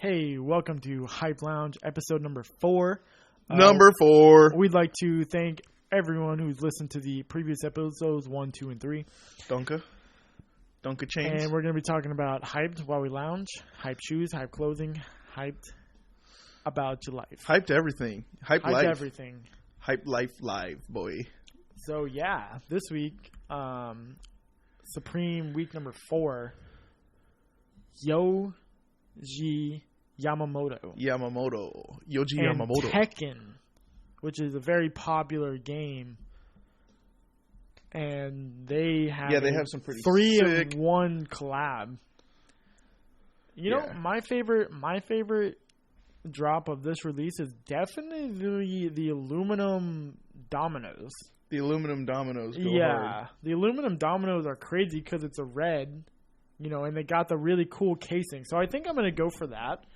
Hey, welcome to Hype Lounge, episode number 4. Number 4. We'd like to thank everyone who's listened to the previous episodes 1, 2, and 3. Donka chains. And we're going to be talking about hyped while we lounge, hype shoes, hype clothing, hyped about your life. Hyped everything. Hype life. Everything. Hype life live, boy. So, yeah, this week, Supreme week number 4, Yoji Yamamoto. Yoji and Yamamoto. Tekken, which is a very popular game. And they have some pretty 3-in-1 collab. You know, my favorite drop of this release is definitely the aluminum dominoes. The aluminum dominoes go hard. The aluminum dominoes are crazy because it's a red, and they got the really cool casing. So I think I'm going to go for that.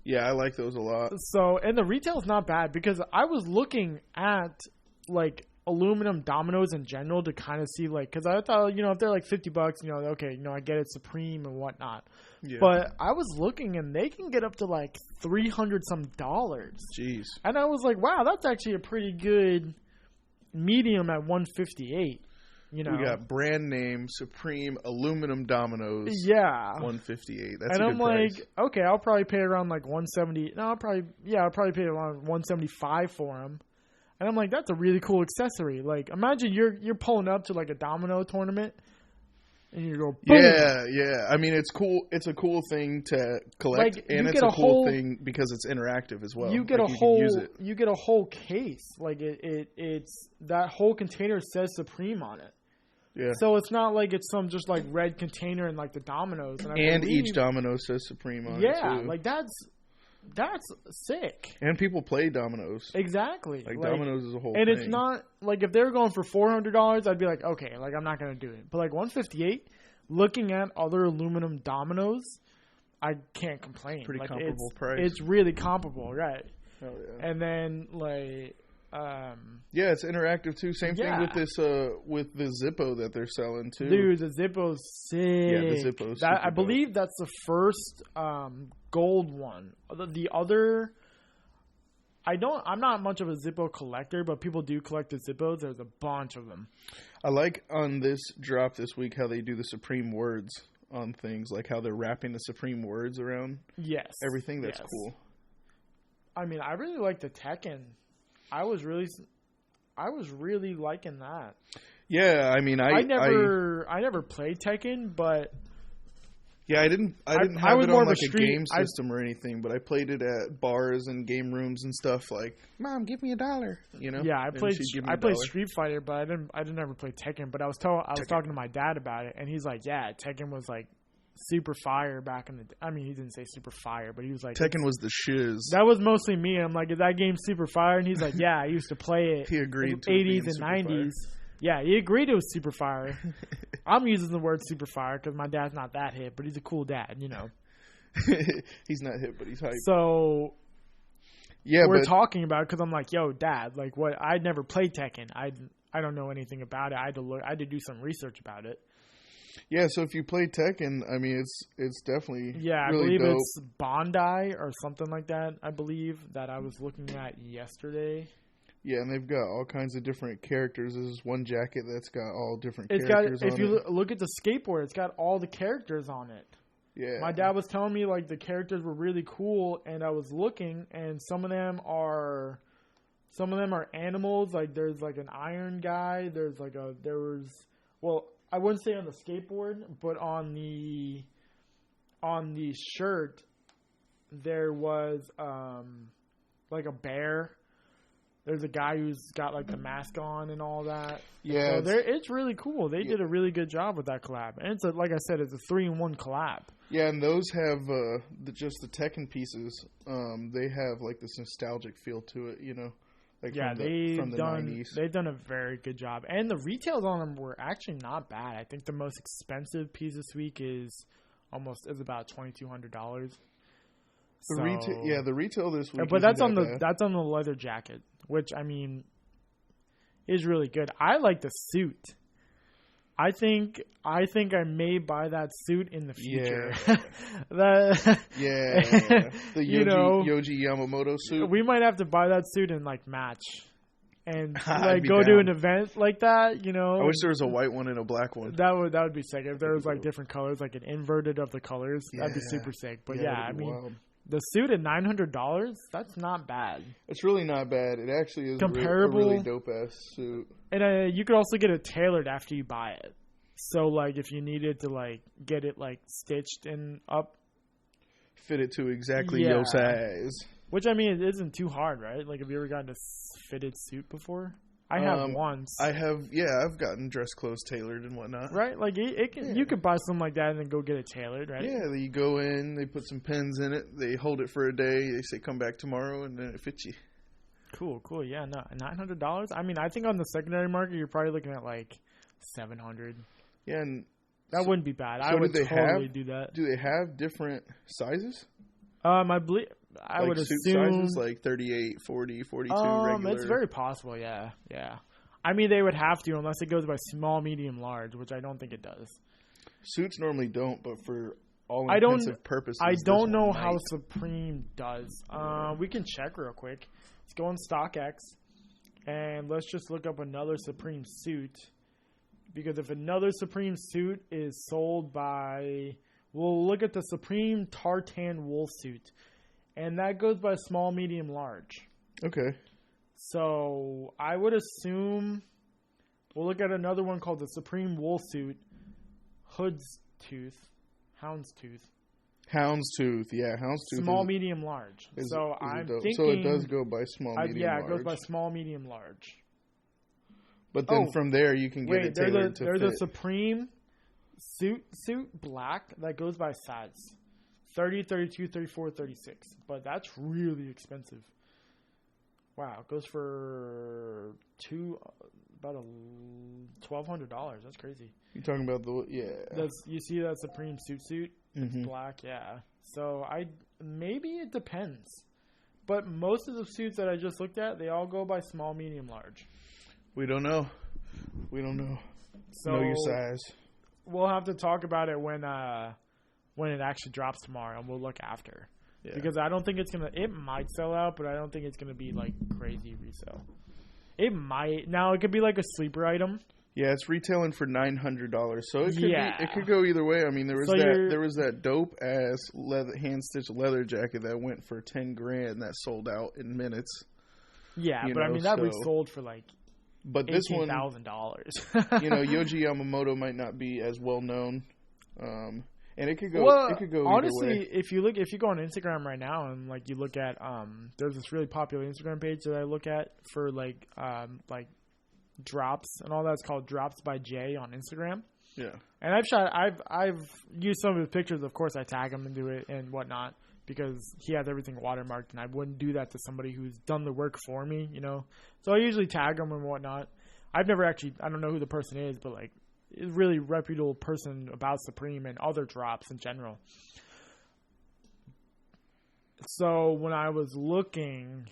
Yeah, I like those a lot. So, and the retail's not bad because I was looking at, aluminum dominoes in general to kind of see, because I thought, if they're $50, okay, I get it Supreme and whatnot. Yeah. But I was looking and they can get up to $300 some. Jeez. And I was like, wow, that's actually a pretty good medium at $158. We got brand name Supreme aluminum dominoes. Yeah. $158. That's and a good price. Okay, I'll probably pay around $170. No, I'll probably pay around $175 for them. And I'm like, that's a really cool accessory. Imagine you're pulling up to a domino tournament, and you go, boom. Yeah. I mean, it's cool. It's a cool thing to collect, and it's a cool thing because it's interactive as well. You get you get a whole case. It's that whole container says Supreme on it. Yeah. So it's not it's some just red container and the dominoes. And each domino says Supreme on it too. Yeah, that's sick. And people play dominoes. Exactly. Dominoes is a whole thing. And it's not, if they were going for $400, I'd be like, okay, I'm not going to do it. But $158, looking at other aluminum dominoes, I can't complain. Pretty comparable price. It's really comparable, right? Oh, yeah. And then, yeah, it's interactive too. Same thing with this, with the Zippo that they're selling too. Dude, the Zippo's sick. Yeah, the Zippo's I believe that's the first gold one. The other, I'm not much of a Zippo collector, but people do collect the Zippos. There's a bunch of them. I like on this drop this week how they do the Supreme words on things, how they're wrapping the Supreme words around. Yes. Everything. That's cool. I mean, I really like the Tekken. I was really liking that. Yeah, I mean, I never played Tekken, but yeah, I didn't have it on a game system or anything, but I played it at bars and game rooms and stuff. Mom, give me $1. Yeah, I played Street Fighter, but I didn't ever play Tekken. But I was talking to my dad about it, and he's like, yeah, Tekken was super fire back in the. I mean, he didn't say super fire, but he was like, Tekken was the shiz. That was mostly me. I'm like, is that game super fire? And he's like, yeah, I used to play it. He agreed in to 80s and 90s. Yeah, he agreed it was super fire. I'm using the word super fire because my dad's not that hip, but he's a cool dad, He's not hip, but he's hype. So, yeah, we're talking about it because I'm like, yo, Dad, what? I'd never played Tekken. I don't know anything about it. I had to do some research about it. Yeah, so if you play Tekken, I mean, it's definitely really I believe dope. It's Bandai or something like that. I believe that I was looking at yesterday. Yeah, and they've got all kinds of different characters. There's one jacket that's got all different characters on it. If you look at the skateboard, it's got all the characters on it. Yeah. My dad was telling me the characters were really cool, and I was looking, and some of them are animals. There's an iron guy. I wouldn't say on the skateboard, but on the shirt there was a bear. There's a guy who's got the mask on and all that. Yeah, so it's really cool. They did a really good job with that collab, and it's like I said, it's a 3-in-1 collab. Yeah, and those have just the Tekken pieces. They have this nostalgic feel to it, from the 90s. They've done a very good job, and the retails on them were actually not bad. I think the most expensive piece this week is about $2,200. The retail this week. But that's on the leather jacket, which I mean is really good. I like the suit. I think I may buy that suit in the future. Yeah. The Yoji Yamamoto suit. We might have to buy that suit and like match. And like go to an event like that, you know. I wish there was a white one and a black one. That would be sick. If there was like different colors, like an inverted of the colors, that'd be super sick. But I mean, wild. The suit at $900, that's not bad. It's really not bad. It actually is comparable, a really dope ass suit. And you could also get it tailored after you buy it. So like if you needed to like get it like stitched and up, fit it to exactly your size. Which I mean, it isn't too hard, right? Like have you ever gotten a fitted suit before? I have once. I've gotten dress clothes tailored and whatnot. Right, like you could buy something like that and then go get it tailored, right? Yeah, you go in, they put some pins in it, they hold it for a day, they say come back tomorrow, and then it fits you. Cool. Yeah, no, $900. I mean, I think on the secondary market you're probably looking at like $700. Yeah, and that wouldn't be bad. I would totally do that. Do they have different sizes? I believe. I would suit assume sizes like 38, 40, 42 regular. It's very possible, yeah. I mean, they would have to unless it goes by small, medium, large, which I don't think it does. Suits normally don't, but for all intensive purposes, I don't know how Supreme does. We can check real quick. Let's go on StockX and let's just look up another Supreme suit, because if another Supreme suit is sold by, we'll look at the Supreme tartan wool suit. And that goes by small, medium, large. Okay. So I would assume we'll look at another one called the Supreme Wool Suit, Houndstooth. Yeah, Houndstooth. Small, medium, large. So I'm thinking. So it does go by small, medium, large. Yeah, it goes by small, medium, large. But then from there you can get it tailored to fit. There's a Supreme suit black that goes by size. 30, 32, 34, 36. But that's really expensive. Wow, it goes for about $1,200. That's crazy. You're talking about you see that Supreme suit? It's black, yeah. So maybe it depends. But most of the suits that I just looked at, they all go by small, medium, large. We don't know. So know your size. We'll have to talk about it when it actually drops tomorrow, and we'll look after. Yeah. Because I don't think it might sell out, but I don't think it's going to be like crazy resale. It might. Now, it could be like a sleeper item. Yeah, it's retailing for $900. So it could go either way. I mean, there was that dope ass hand stitched leather jacket that went for $10,000 that sold out in minutes. Yeah, I mean that resold for like $18,000. Yoji Yamamoto might not be as well known. And it could go. Honestly, either way. if you go on Instagram right now and like you look at there's this really popular Instagram page that I look at for like drops and all that. It's called Drops by Jay on Instagram. Yeah. And I've used some of his pictures. Of course, I tag him into it and whatnot because he has everything watermarked, and I wouldn't do that to somebody who's done the work for me, you know. So I usually tag him and whatnot. I don't know who the person is, but like. A really reputable person about Supreme and other drops in general. So when I was looking,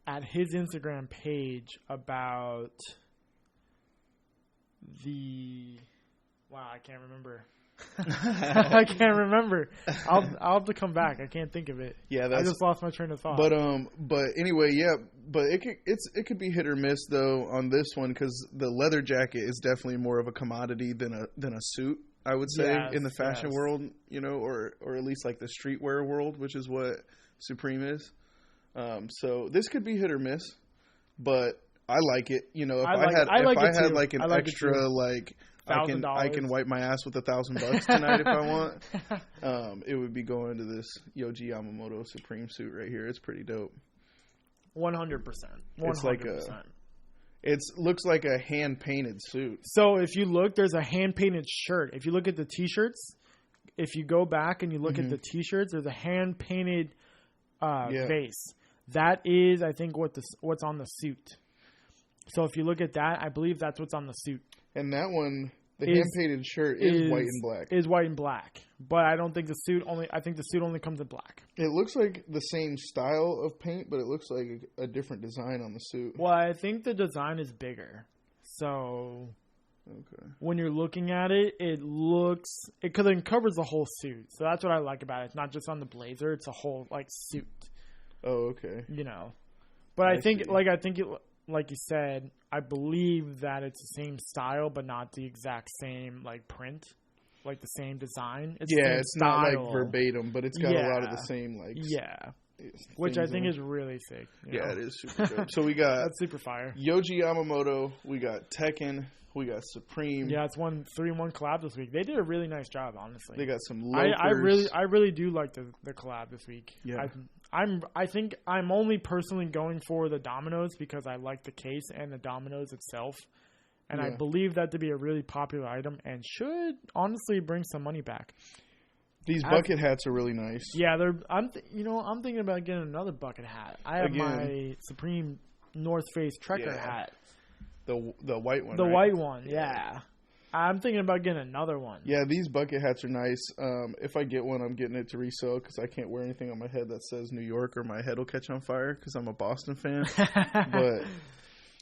at his Instagram page about I can't remember. I can't remember. I'll have to come back. I can't think of it. Yeah, I just lost my train of thought. But anyway, yeah. But it could be hit or miss though on this one because the leather jacket is definitely more of a commodity than a suit. I would say in the fashion world, you know, or at least like the streetwear world, which is what Supreme is. So this could be hit or miss, but I like it. You know, if I had like an extra like. I can wipe my ass with $1,000 tonight if I want. It would be going to this Yoji Yamamoto Supreme suit right here. It's pretty dope. 100%. It's like looks like a hand painted suit. So if you look, there's a hand painted shirt. If you look at the t-shirts, if you go back and you look at the t-shirts, there's a hand painted vase. That is, I think, what's on the suit. So if you look at that, I believe that's what's on the suit. And that one, The hand-painted shirt is white and black. Is white and black. But I don't think the suit only comes in black. It looks like the same style of paint, but it looks like a different design on the suit. Well, I think the design is bigger. So when you're looking at it, it covers the whole suit. So that's what I like about it. It's not just on the blazer, it's a whole like suit. Oh, okay. You know. But I think like you said, I believe that it's the same style, but not the exact same like print, like the same design. It's not like verbatim, but it's got a lot of the same like. Yeah, which I think is really sick. Yeah, it is super good. So we got that's super fire. Yohji Yamamoto, we got Tekken, we got Supreme. Yeah, it's 3-in-1 collab this week. They did a really nice job, honestly. They got some loafers. I really do like the collab this week. Yeah. I think I'm only personally going for the dominoes because I like the case and the dominoes itself. And I believe that to be a really popular item and should honestly bring some money back. These bucket hats are really nice. Yeah, I'm thinking about getting another bucket hat. I have my Supreme North Face Trekker hat. The white one. The white one, yeah. I'm thinking about getting another one. Yeah, these bucket hats are nice. If I get one, I'm getting it to resell because I can't wear anything on my head that says New York or my head will catch on fire because I'm a Boston fan.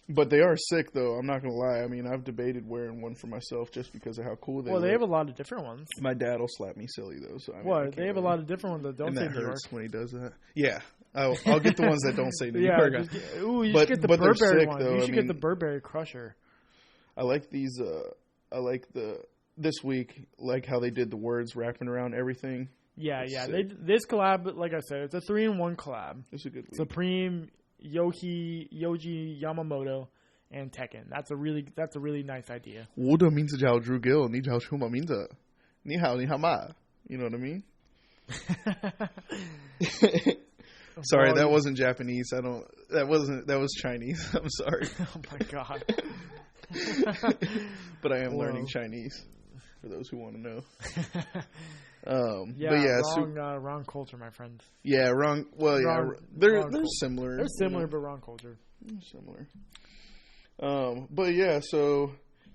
But they are sick, though. I'm not going to lie. I mean, I've debated wearing one for myself just because of how cool they look. Well, they have a lot of different ones. My dad will slap me silly, though. So they have a lot of different ones that don't say New York. And that hurts when he does that. Yeah. I'll get the ones that don't say New York. You should get the Burberry one. You should get the Burberry Crusher. I like these... I like this week, like how they did the words wrapping around everything. Yeah. This collab, like I said, it's a 3-in-1 collab. It's a good week. Supreme, Yohji Yamamoto, and Tekken. That's a really nice idea. 我的名字叫Drew Gill， 你叫什么名字？你好吗？ You know what I mean? Sorry, that wasn't Japanese. That was Chinese. I'm sorry. Oh my god. But I am learning Chinese for those who want to know. Wrong culture, my friend. Yeah, wrong. Well, they're similar. They're similar, but wrong culture. Similar. But yeah,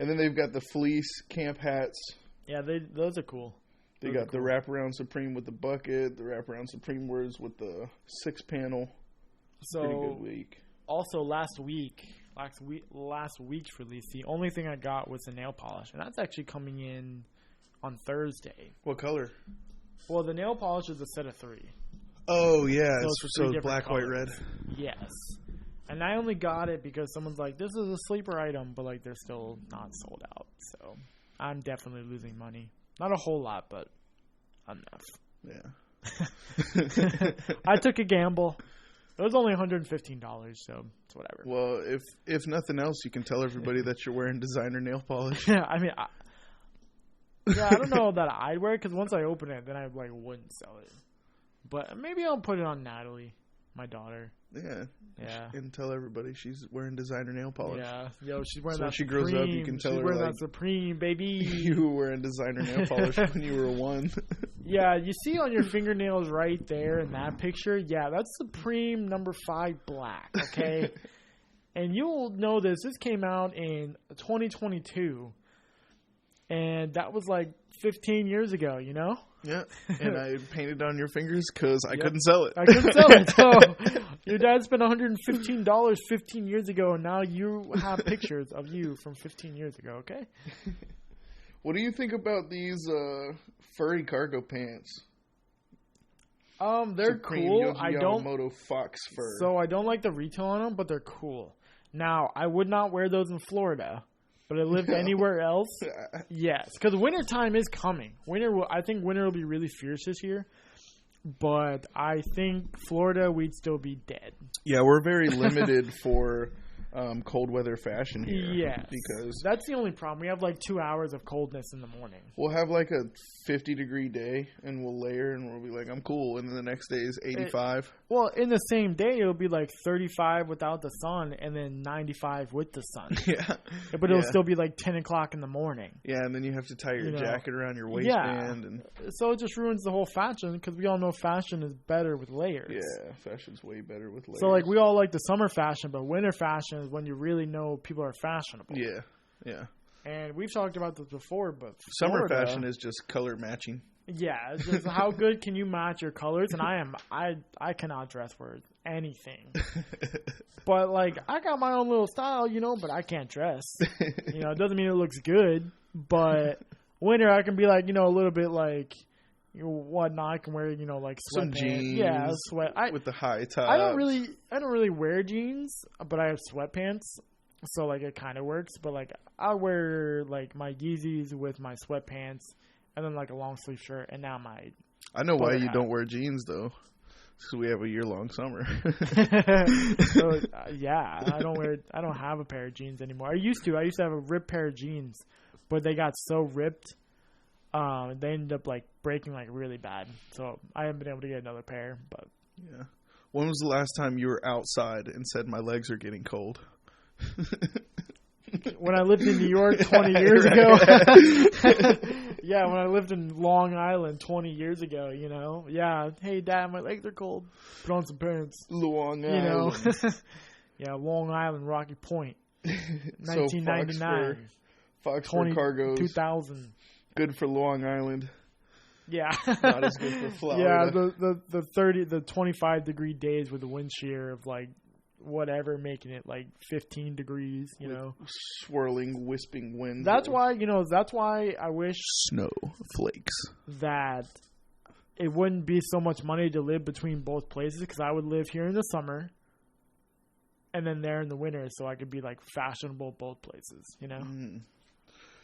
and then they've got the fleece camp hats. Yeah, those are cool. They got the wraparound Supreme with the bucket, the wraparound Supreme words with the 6-panel. So pretty good week. Also, last week's release, the only thing I got was the nail polish, and that's actually coming in on Thursday. What color? Well, the nail polish is a set of 3. Oh yeah, so it's black, colors. White, red. Yes, and I only got it because someone's like, "This is a sleeper item," but like they're still not sold out. So I'm definitely losing money. Not a whole lot, but enough. Yeah. I took a gamble. It was only $115, so it's whatever. Well, if nothing else, you can tell everybody that you're wearing designer nail polish. Yeah, I mean, I don't know that I'd wear it because once I open it, then I wouldn't sell it. But maybe I'll put it on Natalie, my daughter. Yeah. Yeah. And tell everybody she's wearing designer nail polish. Yeah. Yo, she's wearing so that when she Supreme. grows up, you can tell she's her, wearing that Supreme, baby. You were wearing designer nail polish when you were 1. Yeah, you see on your fingernails right there in that picture? Yeah, that's Supreme number 5 black, okay? And you'll know this. This came out in 2022. And that was like 15 years ago, you know? Yeah, and I painted on your fingers because I couldn't sell it. I couldn't sell it. So your dad spent $115 15 years ago, and now you have pictures of you from 15 years ago, okay? What do you think about these furry cargo pants? They're cool. I don't. Yamamoto fox fur. So I don't like the retail on them, but they're cool. Now, I would not wear those in Florida. But I lived anywhere else, yes. Because wintertime is coming. I think winter will be really fierce this year. But I think Florida, we'd still be dead. Yeah, we're very limited for cold weather fashion here. Yes. Because that's the only problem. We have like 2 hours of coldness in the morning. We'll have like a 50-degree day, and we'll layer, and we'll be like, I'm cool. And then the next day is 85. Well, in the same day, it'll be like 35 without the sun, and then 95 with the sun. Yeah. But it'll still be like 10 o'clock in the morning. Yeah, and then you have to tie your jacket around your waistband. And so it just ruins the whole fashion, because we all know fashion is better with layers. Yeah, fashion's way better with layers. So like we all like the summer fashion, but winter fashion is when you really know people are fashionable. Yeah, yeah. And we've talked about this before, but summer fashion is just color matching. Yeah, it's just how good can you match your colors? And I cannot dress for anything. But like I got my own little style, but I can't dress. It doesn't mean it looks good. But winter I can be like, a little bit like whatnot. I can wear, like sweatpants. Some jeans. Yeah, with the high top. I don't really wear jeans, but I have sweatpants. So like it kind of works. But like I wear like my Yeezys with my sweatpants. And then like a long sleeve shirt, and now my. I know why you don't wear jeans though, because we have a year-long summer. So, yeah, I don't have a pair of jeans anymore. I used to have a ripped pair of jeans, but they got so ripped, they ended up like breaking like really bad. So I haven't been able to get another pair. But yeah, when was the last time you were outside and said my legs are getting cold? When I lived in New York 20 years ago. Yeah, when I lived in Long Island 20 years ago, Yeah, hey, Dad, my legs are cold. Put on some pants. Long Island. Yeah, Long Island, Rocky Point. 1999. Fox for cargos. 2000. Good for Long Island. Yeah. Not as good for Florida. Yeah, the 25-degree days with the wind shear of like whatever, making it like 15 degrees, swirling, wisping wind. That's why I wish snowflakes that it wouldn't be so much money to live between both places, because I would live here in the summer and then there in the winter, so I could be like fashionable both places,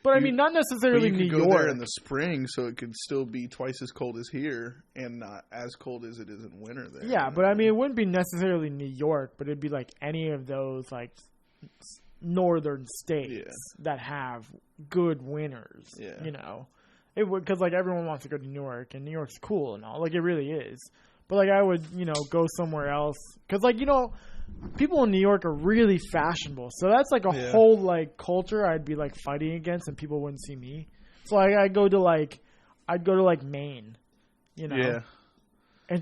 But I mean, not necessarily New York. You could go there in the spring, so it could still be twice as cold as here, and not as cold as it is in winter there. Yeah, but I mean, it wouldn't be necessarily New York, but it'd be like any of those like northern states that have good winters. Yeah. It would, because like everyone wants to go to New York, and New York's cool and all, like it really is. But like I would, go somewhere else, because like people in New York are really fashionable, so that's like a whole like culture I'd be like fighting against, and people wouldn't see me. So like I'd go to like Maine, and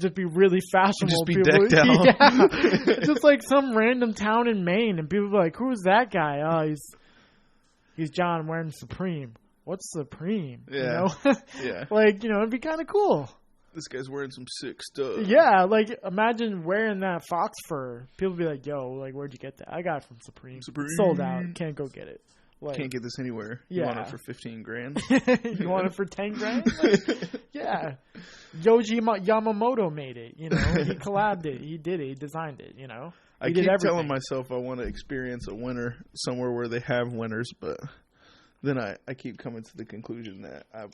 just be really fashionable. Just be decked out. Yeah, just like some random town in Maine, and people be like, "Who's that guy?" Oh, he's John wearing Supreme. What's Supreme? Yeah, yeah. Like it'd be kind of cool. This guy's wearing some sick stuff. Yeah, like imagine wearing that fox fur. People be like, "Yo, like where'd you get that?" I got it from Supreme. Sold out. Can't go get it. Like, can't get this anywhere. Yeah. You want it for 15 grand? You want it for 10 grand? Like, yeah. Yoji Yamamoto made it. He collabed it. He did it. He designed it. I keep telling myself I want to experience a winter somewhere where they have winters, but. Then I keep coming to the conclusion that I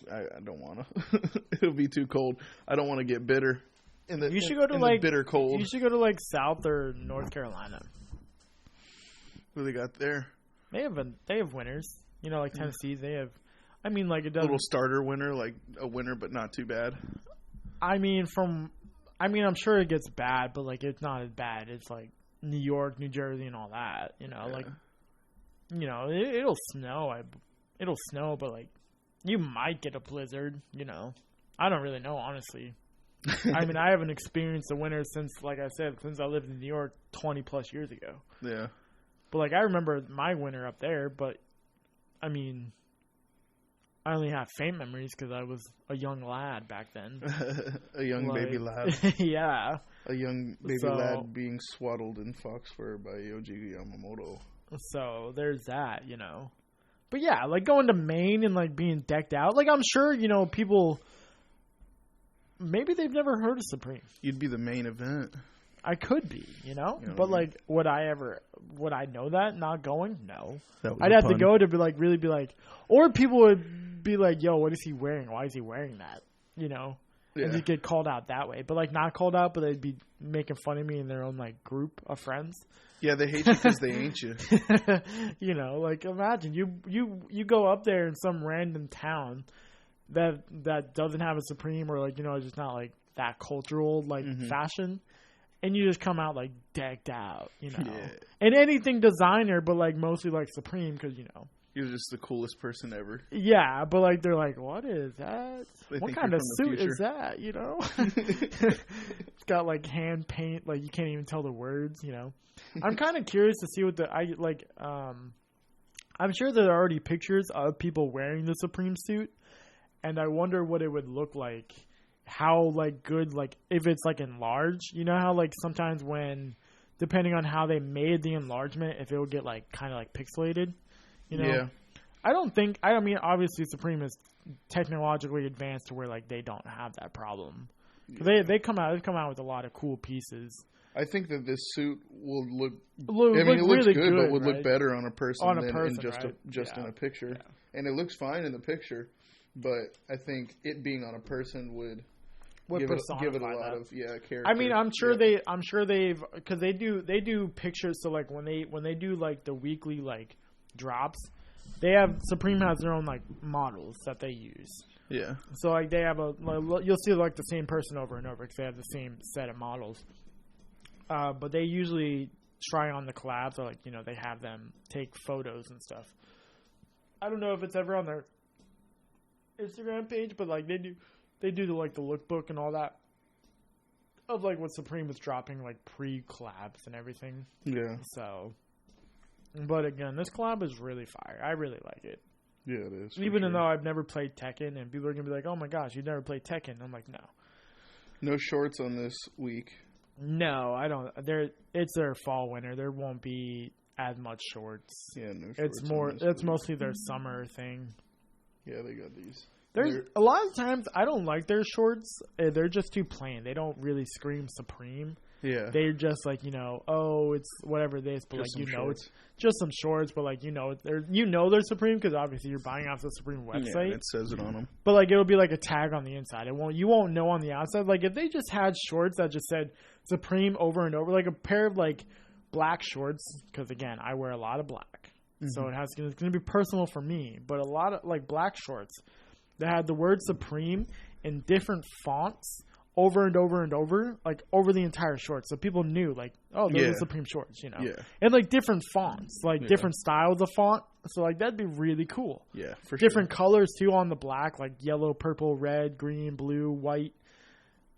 don't want to. It'll be too cold. I don't want to get bitter in the bitter cold. You should go to like South or North Carolina. What do they got there? They have winters. Like Tennessee, they have. I mean, like it does. A little starter winter, like a winter, but not too bad. I'm sure it gets bad, but like it's not as bad. It's like New York, New Jersey, and all that. It'll snow. It'll snow, but like you might get a blizzard. I don't really know, honestly. I mean, I haven't experienced a winter since I lived in New York 20 plus years ago. Yeah. But like I remember my winter up there, but I mean, I only have faint memories because I was a young lad back then. A young baby lad. Yeah. A young baby lad being swaddled in fox fur by Yoji Yamamoto. So there's that, But yeah, like going to Maine and like being decked out. Like I'm sure, people, maybe they've never heard of Supreme. You'd be the main event. I could be, But like, would I know that not going? No. I'd have to go to be like, really be like, or people would be like, yo, what is he wearing? Why is he wearing that? And just get called out that way. But like not called out, but they'd be making fun of me in their own like group of friends. Yeah, they hate you because they ain't you. Like imagine you go up there in some random town that doesn't have a Supreme or like it's just not like that cultural like fashion, and you just come out like decked out, Yeah. And anything designer, but like mostly like Supreme because you're just the coolest person ever. Yeah, but like they're like, what is that? What kind of suit is that? It's got like hand paint, like you can't even tell the words. I'm kind of curious to see what I'm sure there are already pictures of people wearing the Supreme suit, and I wonder what it would look like. How like good, like if it's like enlarged, you know how like sometimes when, depending on how they made the enlargement, if it would get like kind of like pixelated, you know. Yeah. I mean, obviously Supreme is technologically advanced to where like they don't have that problem. Yeah. They come out with a lot of cool pieces. I think that this suit will look. It looks really good, but would right? look better on a person than in just in a picture. Yeah. And it looks fine in the picture, but I think it being on a person would give it a lot of character. I mean, I'm sure they've because they do pictures. So like when they do like the weekly like drops, Supreme has their own like models that they use. Yeah. So like they have you'll see like the same person over and over because they have the same set of models. But they usually try on the collabs, or like they have them take photos and stuff. I don't know if it's ever on their Instagram page, but like they do the like the lookbook and all that of like what Supreme was dropping like pre-collabs and everything. Yeah. So, but again, this collab is really fire. I really like it. Yeah, it is. Even though I've never played Tekken, and people are gonna be like, "Oh my gosh, you've never played Tekken?" I'm like, no. No shorts on this week. No, I don't. It's their fall winter. There won't be as much shorts. Yeah, no shorts. It's mostly their summer thing. Yeah, they got these. There's a lot of times I don't like their shorts. They're just too plain. They don't really scream Supreme. Yeah. They're just like, it's whatever this, but just like, it's just some shorts, but like, they're Supreme because obviously you're buying off the Supreme website. Yeah, it says it on them. But like, it'll be like a tag on the inside. You won't know on the outside. Like if they just had shorts that just said Supreme over and over, like a pair of like black shorts, because again, I wear a lot of black. Mm-hmm. So it's going to be personal for me, but a lot of like black shorts that had the word Supreme in different fonts over and over and over, like over the entire short. So people knew like, oh, those are Supreme shorts, Yeah. And like different fonts, like different styles of font. So like that'd be really cool. Yeah, for different colors too on the black, like yellow, purple, red, green, blue, white,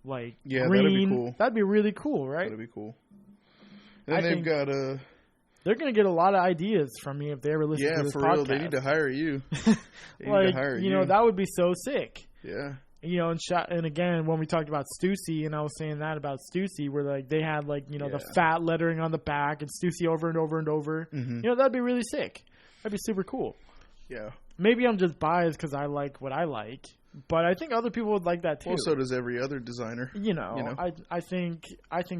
like green. That'd be cool. That'd be really cool, right? That'd be cool. And they've got they're going to get a lot of ideas from me if they ever listen to this podcast. Yeah, for real. They need to hire you. That would be so sick. Yeah. And again, when we talked about Stussy, and I was saying that about Stussy, where like they had like the fat lettering on the back and Stussy over and over and over. Mm-hmm. That'd be really sick. That'd be super cool. Yeah. Maybe I'm just biased because I like what I like, but I think other people would like that too. Well, so does every other designer. I think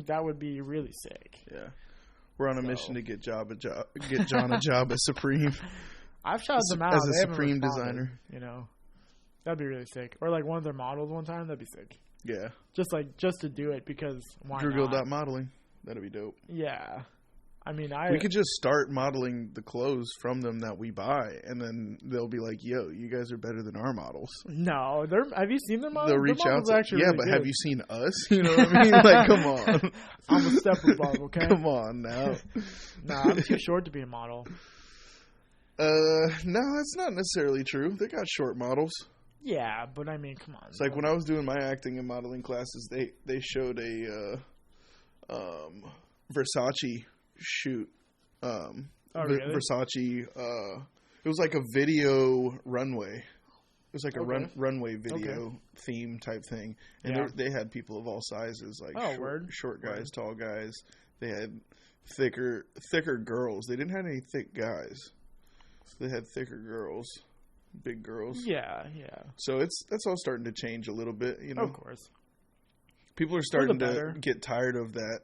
that would be really sick. Yeah. We're on a mission to get John a job at Supreme. I've shouted them out as a Supreme designer. That'd be really sick. Or like one of their models one time. That'd be sick. Yeah. Just to do it because why not? Drugil.modeling. That'd be dope. Yeah. I mean, we could just start modeling the clothes from them that we buy, and then they'll be like, "Yo, you guys are better than our models." No, have you seen their models? They'll reach out to actually really but good. Have you seen us? You know what I mean? Like, come on. I'm a step above, okay? Come on now. Nah, I'm too short to be a model. No, that's not necessarily true. They got short models. Yeah, but I mean, come on. It's like when I was doing my acting and modeling classes, they showed a Versace shoot. Really? Versace. It was like a video runway. It was like a runway video theme type thing, and they had people of all sizes, like short guys, tall guys. They had thicker girls. They didn't have any thick guys. They had thicker girls, big girls. Yeah. So that's all starting to change a little bit, Of course. People are starting to get tired of that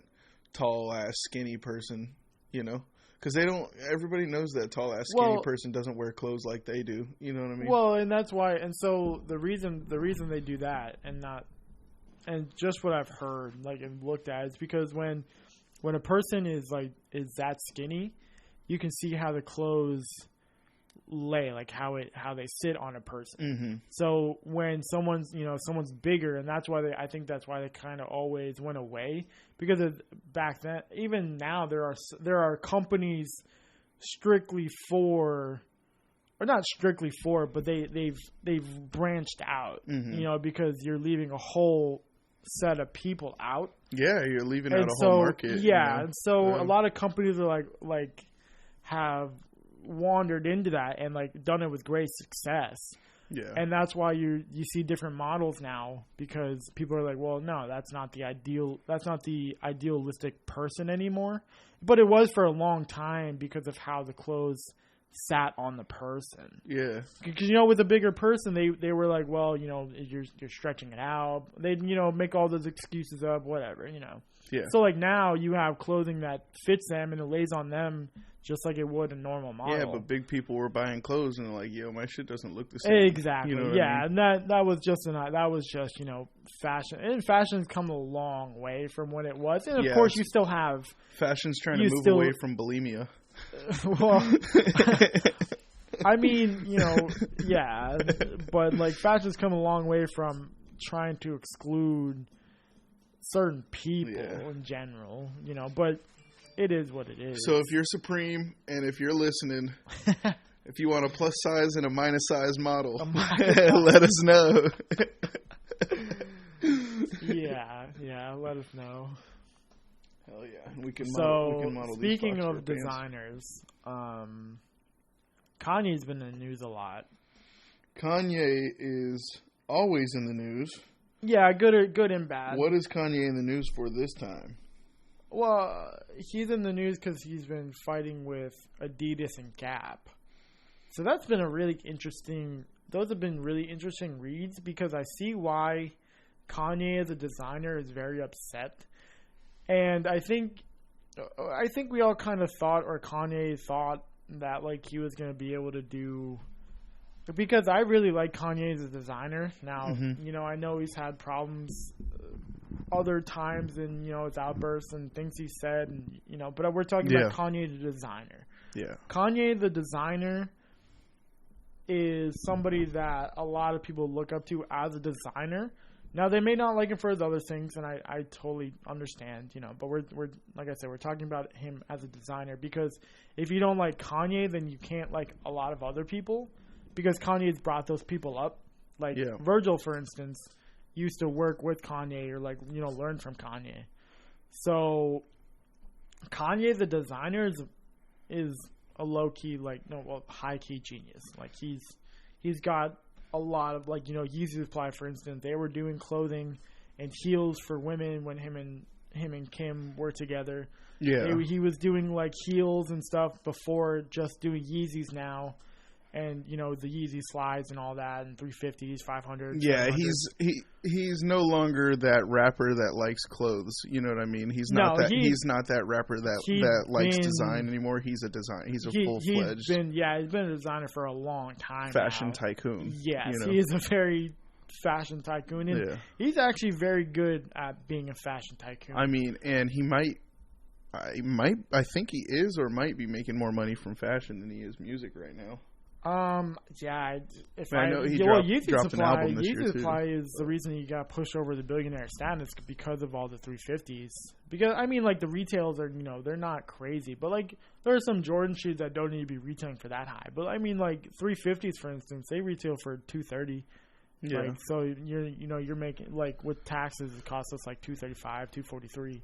tall ass skinny person, because everybody knows that tall ass skinny person doesn't wear clothes like they do. You know what I mean? Well, and that's why, and so the reason they do that and just what I've heard, like, and looked at is because when a person is that skinny, you can see how the clothes lay, like how they sit on a person. Mm-hmm. So when someone's bigger, and that's why I think that's why they kind of always went away, because back then, even now there are companies strictly for, or not strictly for, but they've branched out, because you're leaving a whole set of people out. Yeah, you're leaving out a whole market. Yeah, and so a lot of companies are like have wandered into that and like done it with great success. Yeah. And that's why you see different models now, because people are like, well, no, that's not the idealistic person anymore. But it was for a long time because of how the clothes sat on the person. Yeah. Because, you know, with a bigger person, they were like, well, you know, you're stretching it out. They'd, you know, make all those excuses up, whatever, you know. Yeah. So like now you have clothing that fits them and it lays on them just like it would a normal model. Yeah, but big people were buying clothes and they're like, yo, my shit doesn't look the same. Exactly. You know yeah, I mean? And that was just, you know, fashion. And fashion's come a long way from what it was. And of course you still have fashion's trying to move away from bulimia. Well, I mean, you know, yeah, but like fashion's come a long way from trying to exclude certain people in general, you know, but it is what it is. So if you're Supreme and if you're listening, if you want a plus size and a minus size model, let us know. yeah, let us know. Hell yeah. We can model speaking of designers, Kanye's been in the news a lot. Kanye is always in the news. Yeah, good and bad. What is Kanye in the news for this time? Well, he's in the news because he's been fighting with Adidas and Gap. So that's been those have been really interesting reads, because I see why Kanye as a designer is very upset. And I think we all kind of thought, or Kanye thought, that like he was going to be able to do, because I really like Kanye as a designer. Now, you know, I know he's had problems other times in, you know, his outbursts and things he said, and, you know, but we're talking about Kanye the designer. Yeah. Kanye the designer is somebody that a lot of people look up to as a designer. Now, they may not like him for his other things, and I totally understand, you know, but we're like I said, we're talking about him as a designer, because if you don't like Kanye, then you can't like a lot of other people, because Kanye's brought those people up. Like Virgil, for instance, used to work with Kanye, or like, you know, learn from Kanye. So Kanye the designer is a low-key, high-key genius. Like he's got a lot of, like, you know, Yeezy Supply, for instance, they were doing clothing and heels for women when him and Kim were together. Yeah. He was doing like heels and stuff before just doing Yeezys now. And, you know, the Yeezy slides and all that, and 350s, 500s. Yeah, he's no longer that rapper that likes clothes. You know what I mean? He's not that rapper that likes design anymore. He's a full-fledged. He's been a designer for a long time. Fashion tycoon. Yes, you know? He is a very fashion tycoon. And he's actually very good at being a fashion tycoon. I mean, and I think he is or might be making more money from fashion than he is music right now. Yeezy dropped an album this year too. Supply is the reason he got pushed over the billionaire status, because of all the 350s. Because, I mean, like, the retails are, you know, they're not crazy, but like there are some Jordan shoes that don't need to be retailing for that high. But I mean, like 350s, for instance, they retail for $230. Yeah. Like, so you're making, like, with taxes, it costs us like $235, $243.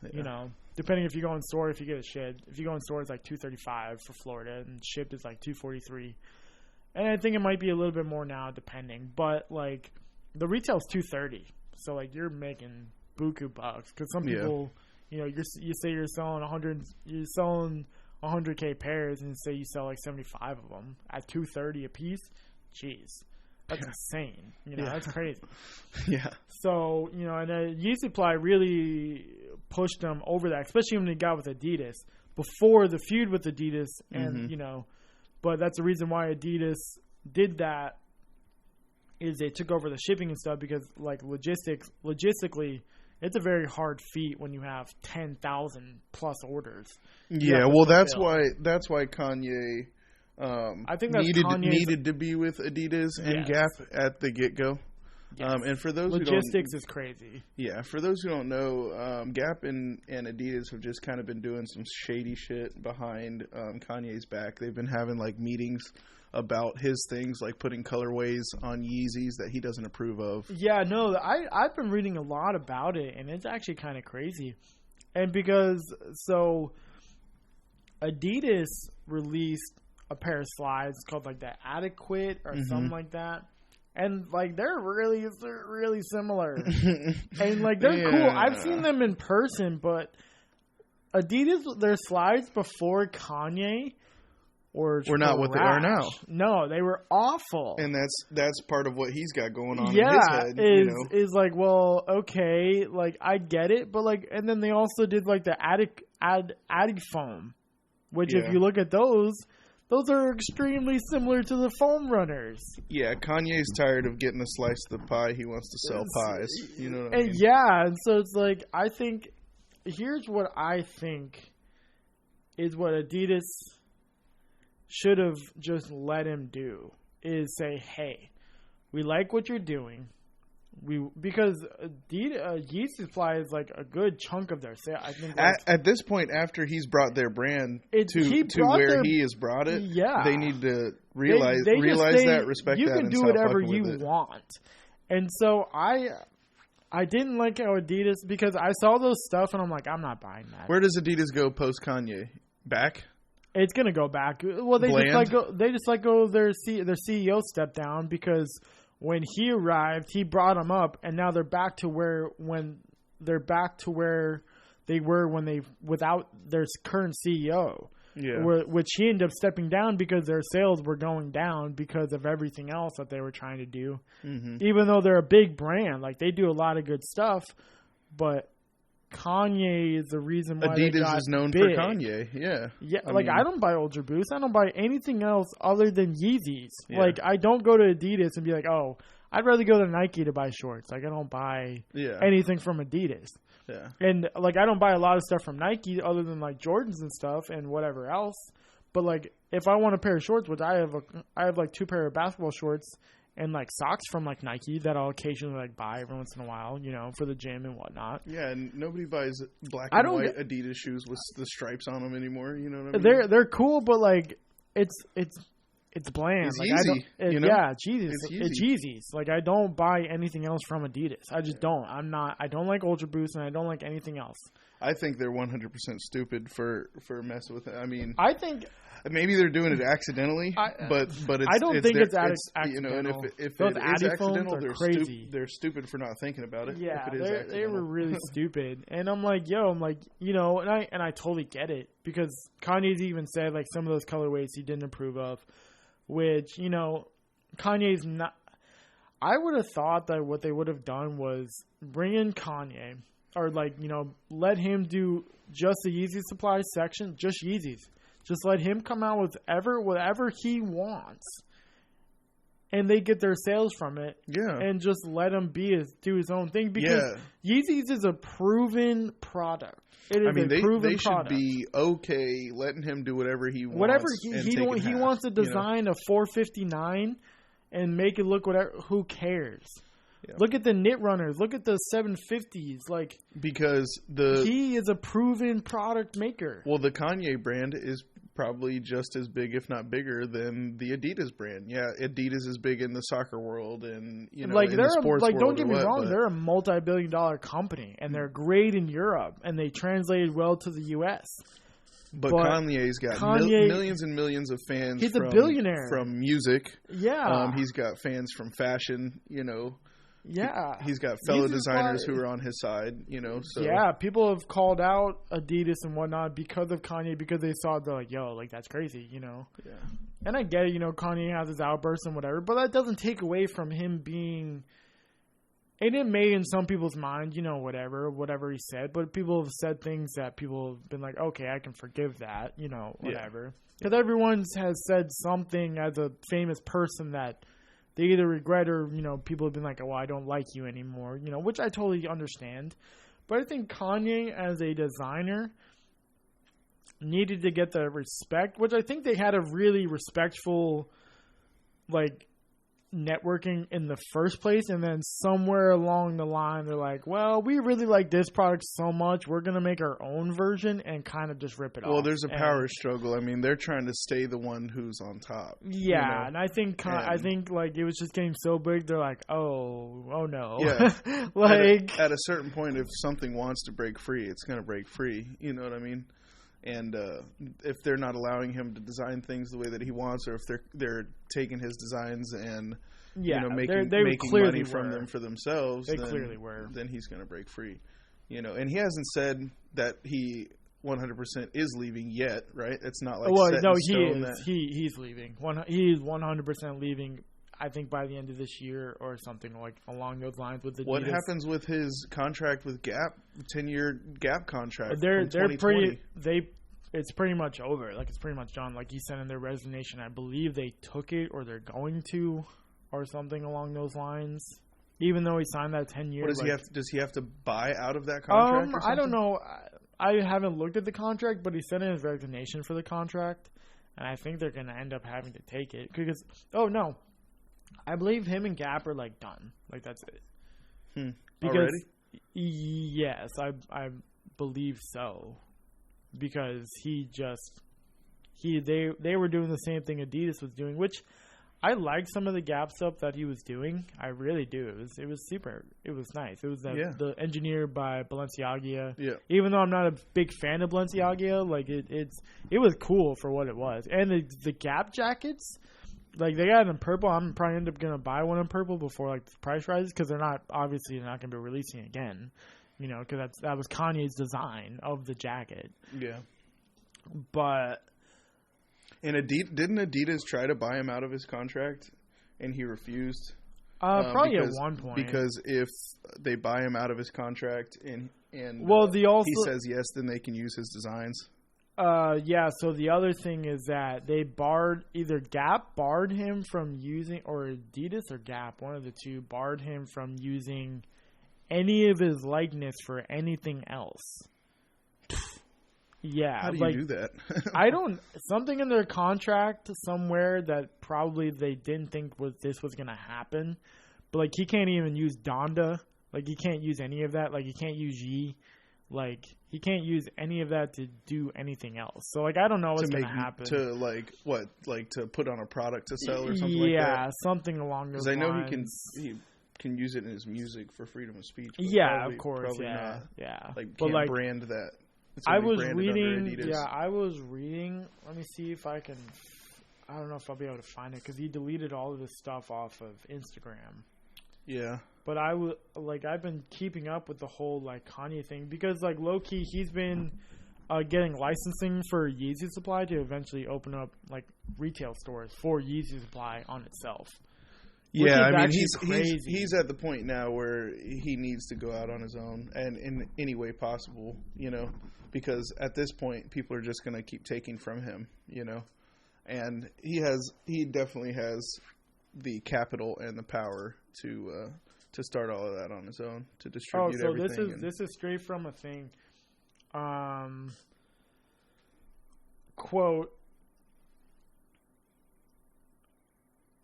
Yeah. You know, depending if you go in store, if you get it shipped. If you go in store, it's like $235 for Florida, and shipped is like $243. And I think it might be a little bit more now, depending. But like the retail's $230, so like you're making buku bucks. Because some people, you know, you say you're selling 100K pairs, and say you sell like 75 of them at $230 a piece. Jeez. That's insane. You know, that's crazy. Yeah. So, you know, and Yeezy Supply really pushed them over that, especially when they got with Adidas before the feud with Adidas. And, you know, but that's the reason why Adidas did that, is they took over the shipping and stuff, because, like, logistically, it's a very hard feat when you have 10,000 plus orders. Yeah, well, that's why Kanye... I think that's needed to be with Adidas and Gap at the get-go. Yes. And for those logistics is crazy. Yeah, for those who don't know, Gap and Adidas have just kind of been doing some shady shit behind Kanye's back. They've been having like meetings about his things, like putting colorways on Yeezys that he doesn't approve of. Yeah, no, I've been reading a lot about it, and it's actually kind of crazy. And because Adidas released a pair of slides called like the Adequate or something like that. And like they're really similar. And like they're cool. I've seen them in person, but Adidas, their slides before Kanye were not what they are now. No, they were awful. And that's part of what he's got going on in his head. Is like, well, okay, like I get it, but like, and then they also did like the Adifoam, which if you look at those are extremely similar to the foam runners. Yeah, Kanye's tired of getting a slice of the pie. He wants to sell pies. You know what I mean? Yeah, and so it's like, I think, here's what I think is what Adidas should have just let him do, is say, hey, we like what you're doing. Because Yeezy Supply is like a good chunk of their sale. I think at this point, after he's brought their brand to where he has brought it, they need to realize that, respect that. You can do whatever you want. And so I didn't like how Adidas, because I saw those stuff and I'm like, I'm not buying that. Where does Adidas go post Kanye? Back? It's gonna go back. Well, they just let go of their CEO stepped down, because when he arrived, he brought them up, and now they're back to where they were without their current CEO. Yeah. Which he ended up stepping down because their sales were going down because of everything else that they were trying to do. Mm-hmm. Even though they're a big brand, like they do a lot of good stuff, but Kanye is the reason why Adidas is known big. For Kanye. Yeah. Yeah. I don't buy Ultra Boost. I don't buy anything else other than Yeezys. Yeah. Like, I don't go to Adidas and be like, oh, I'd rather go to Nike to buy shorts. Like, I don't buy anything from Adidas. Yeah. And like, I don't buy a lot of stuff from Nike other than like Jordans and stuff and whatever else. But like, if I want a pair of shorts, which I have like 2 pair of basketball shorts and like socks from like Nike that I'll occasionally like buy every once in a while, you know, for the gym and whatnot. Yeah, and nobody buys black and white Adidas shoes with the stripes on them anymore. You know what I mean? They're cool, but like it's bland. It's like, Yeezy. Yeah, it's Yeezys. Like, I don't buy anything else from Adidas. I just don't. I don't like Ultra Boost, and I don't like anything else. I think they're 100% stupid for messing with it. I mean, I think maybe they're doing it accidentally, but it's, I don't think it's accidental. You know, and if those it is accidental, they're crazy. They're stupid for not thinking about it. Yeah, if it is they were really stupid. And I'm like, you know, and I totally get it, because Kanye's even said like some of those colorways he didn't approve of, which, you know, Kanye's not. I would have thought that what they would have done was bring in Kanye, or like, you know, let him do just the Yeezy Supply section, just Yeezys. Just let him come out with whatever he wants, and they get their sales from it. Yeah, and just let him do his own thing, because Yeezys is a proven product. It is a proven product. They should be okay letting him do whatever he wants. Whatever he wants to design a 459 and make it look whatever. Who cares? Yeah. Look at the knit runners. Look at the 750s. Like, because he is a proven product maker. Well, the Kanye brand is probably just as big, if not bigger, than the Adidas brand. Yeah, Adidas is big in the soccer world, and you know, like, in the sports world. Don't get me wrong, they're a multi-billion-dollar company, and they're great in Europe, and they translated well to the U.S. But Kanye's got millions and millions of fans. He's a billionaire from music. Yeah, he's got fans from fashion. You know. Yeah. He's got fellow designers who are on his side, you know. So. Yeah, people have called out Adidas and whatnot because of Kanye, because they saw, they're like, yo, like, that's crazy, you know. Yeah. And I get it, you know, Kanye has his outbursts and whatever, but that doesn't take away from him being, and it may in some people's mind, you know, whatever he said, but people have said things that people have been like, okay, I can forgive that, you know, whatever. Because everyone has said something as a famous person that they either regret, or, you know, people have been like, oh, I don't like you anymore, you know, which I totally understand. But I think Kanye as a designer needed to get the respect, which I think they had a really respectful, like, networking in the first place, and then somewhere along the line they're like, well, we really like this product so much, we're gonna make our own version and kind of just rip it off. Well, there's a power struggle. I mean, they're trying to stay the one who's on top. Yeah, you know? And I think like it was just getting so big, they're like, oh no. Yeah. Like, at a certain point, if something wants to break free, it's gonna break free. You know what I mean? And if they're not allowing him to design things the way that he wants, or if they're taking his designs and making money from them for themselves, clearly were. Then he's going to break free. And he hasn't said that he 100% is leaving yet, right? It's not like set in stone. He's leaving. He's 100% leaving. I think by the end of this year or something like along those lines with Adidas. What happens with his contract with Gap? 10-year Gap contract. They're it's pretty much over. Like it's pretty much done. Like he sent in their resignation. I believe they took it or they're going to, or something along those lines. Even though he signed that 10 years. What does he have? Does he have to buy out of that contract? I don't know. I haven't looked at the contract, but he sent in his resignation for the contract, and I think they're going to end up having to take it because. Oh no. I believe him and Gap are like done. Like that's it. Because, already? Yes, I believe so. Because they were doing the same thing Adidas was doing, which I like some of the Gap stuff that he was doing. I really do. It was super. It was nice. It was the engineered by Balenciaga. Yeah. Even though I'm not a big fan of Balenciaga, like it was cool for what it was. And the Gap jackets. Like, they got it in purple. I'm probably end up going to buy one in purple before, like, the price rises because they're not going to be releasing it again, because that was Kanye's design of the jacket. Yeah. But. And didn't Adidas try to buy him out of his contract and he refused? Probably at one point. Because if they buy him out of his contract and he says yes, then they can use his designs. So the other thing is that they either Gap barred him from using, or Adidas or Gap, one of the two, barred him from using any of his likeness for anything else. Yeah. How do you do that? Something in their contract somewhere that probably they didn't think this was going to happen. But, like, he can't even use Donda. Like, he can't use any of that. Like, he can't use Yi. Like, he can't use any of that to do anything else. So, like, I don't know what's going to happen. To, like, what? Like, to put on a product to sell or something like that? Yeah, something along those lines. Because I know he can use it in his music for freedom of speech. Yeah, of course, yeah. Not. Yeah. Like, can't brand that. I was reading. Let me see if I can. I don't know if I'll be able to find it because he deleted all of his stuff off of Instagram. Yeah. But I've been keeping up with the whole like Kanye thing because like low key he's been getting licensing for Yeezy Supply to eventually open up like retail stores for Yeezy Supply on itself. Yeah, I mean he's at the point now where he needs to go out on his own and in any way possible, because at this point people are just going to keep taking from him, and he definitely has the capital and the power to start all of that on his own, to distribute everything. This is straight from a thing. Quote,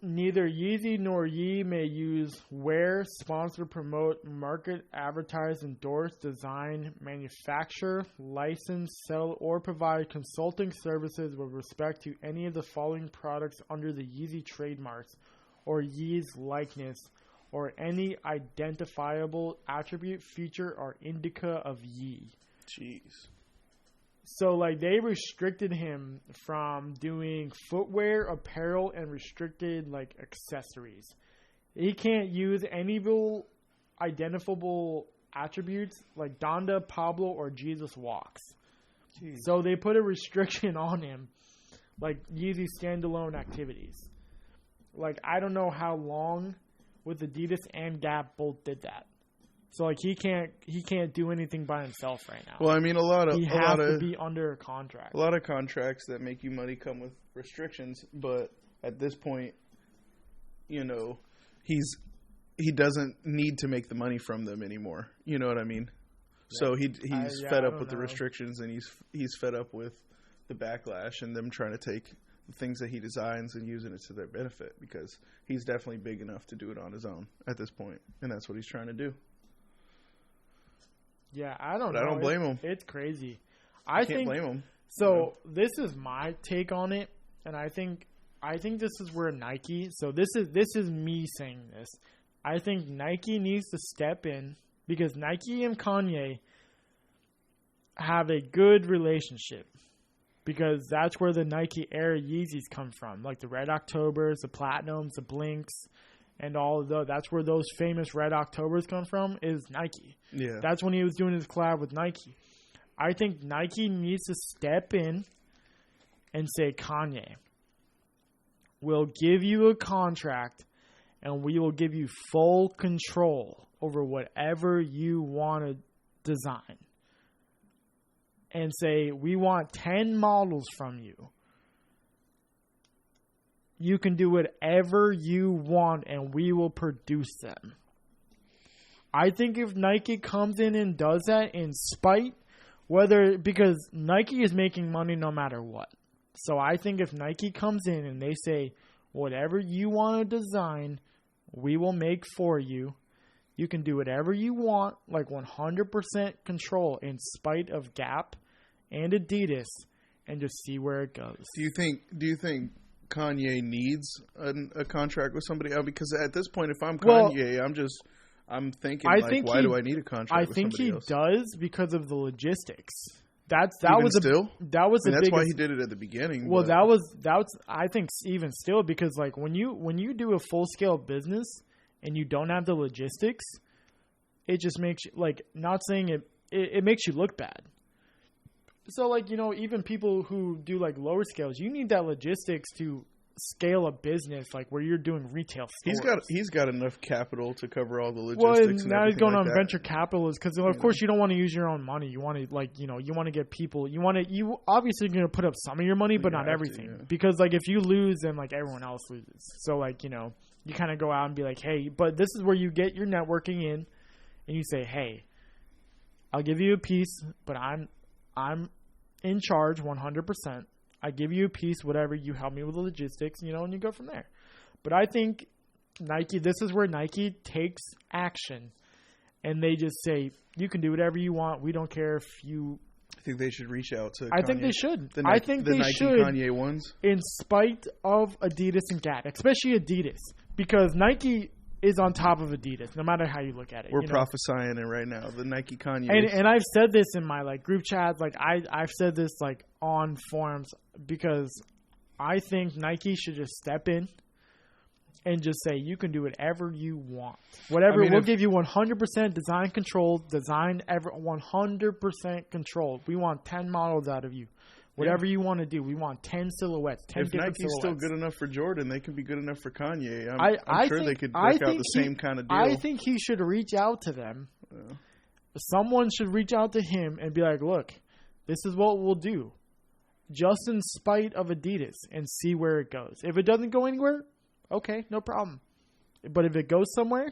neither Yeezy nor Yee may use, wear, sponsor, promote, market, advertise, endorse, design, manufacture, license, sell, or provide consulting services with respect to any of the following products under the Yeezy trademarks or Yee's likeness or any identifiable attribute, feature, or indica of Yee. Jeez. So, like, they restricted him from doing footwear, apparel, and restricted, like, accessories. He can't use any identifiable attributes like Donda, Pablo, or Jesus Walks. Jeez. So, they put a restriction on him, like, Yeezy standalone activities. Like, I don't know how long with Adidas and Gap both did that. So like he can't do anything by himself right now. Well, I mean, he has to be under a contract. A lot of contracts that make you money come with restrictions, but at this point, he doesn't need to make the money from them anymore. You know what I mean? Yeah. So he's fed up with the restrictions, and he's fed up with the backlash and them trying to take the things that he designs and using it to their benefit, because he's definitely big enough to do it on his own at this point, and that's what he's trying to do. Yeah, I don't know. I don't blame him. It's crazy. I can't blame him. So this is my take on it, and I think this is where Nike. So this is me saying this. I think Nike needs to step in because Nike and Kanye have a good relationship. because that's where the Nike Air Yeezys come from, like the Red Octobers, the Platinums, the Blinks, and all of those. That's where those famous Red Octobers come from, is Nike. Yeah. That's when he was doing his collab with Nike. I think Nike needs to step in and say, Kanye, we'll give you a contract and we will give you full control over whatever you want to design. And say, we want 10 models from you. You can do whatever you want and we will produce them. I think if Nike comes in and does that in spite, because Nike is making money no matter what. So I think if Nike comes in and they say, whatever you want to design, we will make for you. You can do whatever you want, like 100% control in spite of Gap and Adidas, and just see where it goes. Do you think Kanye needs a contract with somebody else? Because at this point, if I'm Kanye, I'm thinking, why do I need a contract with somebody else? I think he does because of the logistics. That's why he did it at the beginning. Well, that was I think even still, because like when you do a full scale business and you don't have the logistics, it just makes you, like, not saying it makes you look bad. So, like, you know, even people who do, like, lower scales, you need that logistics to scale a business, like, where you're doing retail stores. He's got enough capital to cover all the logistics. Well, now he's going on venture capitalists because, of course, you don't want to use your own money. You want to, like, you know, you want to get people. You obviously going to put up some of your money, but not everything. Because, like, if you lose, then, like, everyone else loses. So, like, you know, you kind of go out and be like, hey, but this is where you get your networking in, and you say, hey, I'll give you a piece, but I'm in charge 100%. I give you a piece, whatever, you help me with the logistics, you know, and you go from there. But I think this is where Nike takes action, and they just say, you can do whatever you want. We don't care if you... I think they should reach out to Kanye. I think they should. I think the Nike Kanye ones? In spite of Adidas and Gap, especially Adidas, because Nike is on top of Adidas, no matter how you look at it. We're prophesying it right now. The Nike Kanye. And I've said this in my, like, group chats. Like, I've said this, like, on forums, because I think Nike should just step in and just say, you can do whatever you want. We'll give you 100% design control, 100% control. We want 10 models out of you. Whatever you want to do, we want 10 silhouettes, 10 different silhouettes. If Nike's still good enough for Jordan, they can be good enough for Kanye. I'm sure they could work out the same kind of deal. I think he should reach out to them. Yeah. Someone should reach out to him and be like, look, this is what we'll do, just in spite of Adidas, and see where it goes. If it doesn't go anywhere, okay, no problem. But if it goes somewhere,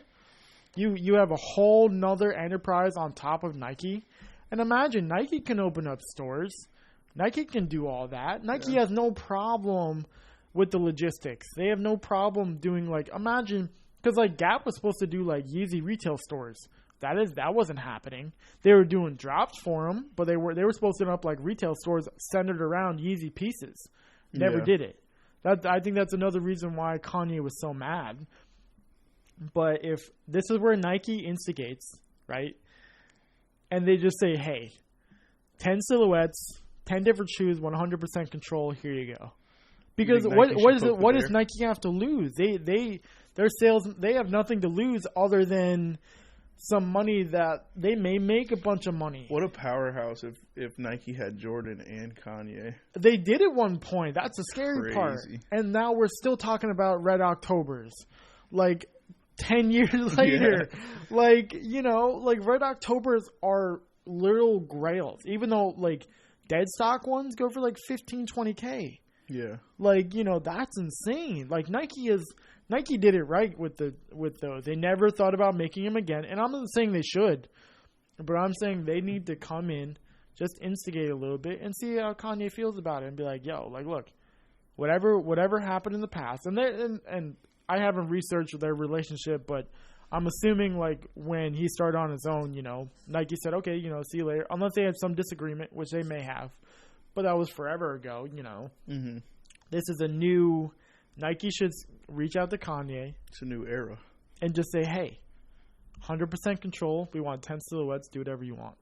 you have a whole nother enterprise on top of Nike. And imagine, Nike can open up stores. Nike can do all that. Nike has no problem with the logistics. They have no problem doing, like, imagine, because, like, Gap was supposed to do, like, Yeezy retail stores. That wasn't happening. They were doing drops for them, but they were supposed to open up, like, retail stores centered around Yeezy pieces. Never did it. I think that's another reason why Kanye was so mad. But if this is where Nike instigates, right, and they just say, hey, 10 silhouettes, 10 different shoes, 100% control, here you go. Because what does Nike have to lose? Their sales, they have nothing to lose other than some money that they may make a bunch of money. What a powerhouse if Nike had Jordan and Kanye. They did at one point. That's the scary part. And now we're still talking about Red Octobers. Like 10 years later. Like, you know, like Red Octobers are little grails. Even though, like, dead stock ones go for like 15, 20K. Yeah. Like, you know, that's insane. Like Nike did it right with those. They never thought about making them again. And I'm not saying they should, but I'm saying they need to come in, just instigate a little bit and see how Kanye feels about it and be like, yo, like, look, whatever happened in the past. And I haven't researched their relationship, but I'm assuming, like, when he started on his own, you know, Nike said, okay, you know, see you later. Unless they had some disagreement, which they may have. But that was forever ago, you know. Mm-hmm. This is a new... Nike should reach out to Kanye. It's a new era. And just say, hey, 100% control. We want 10 silhouettes. Do whatever you want.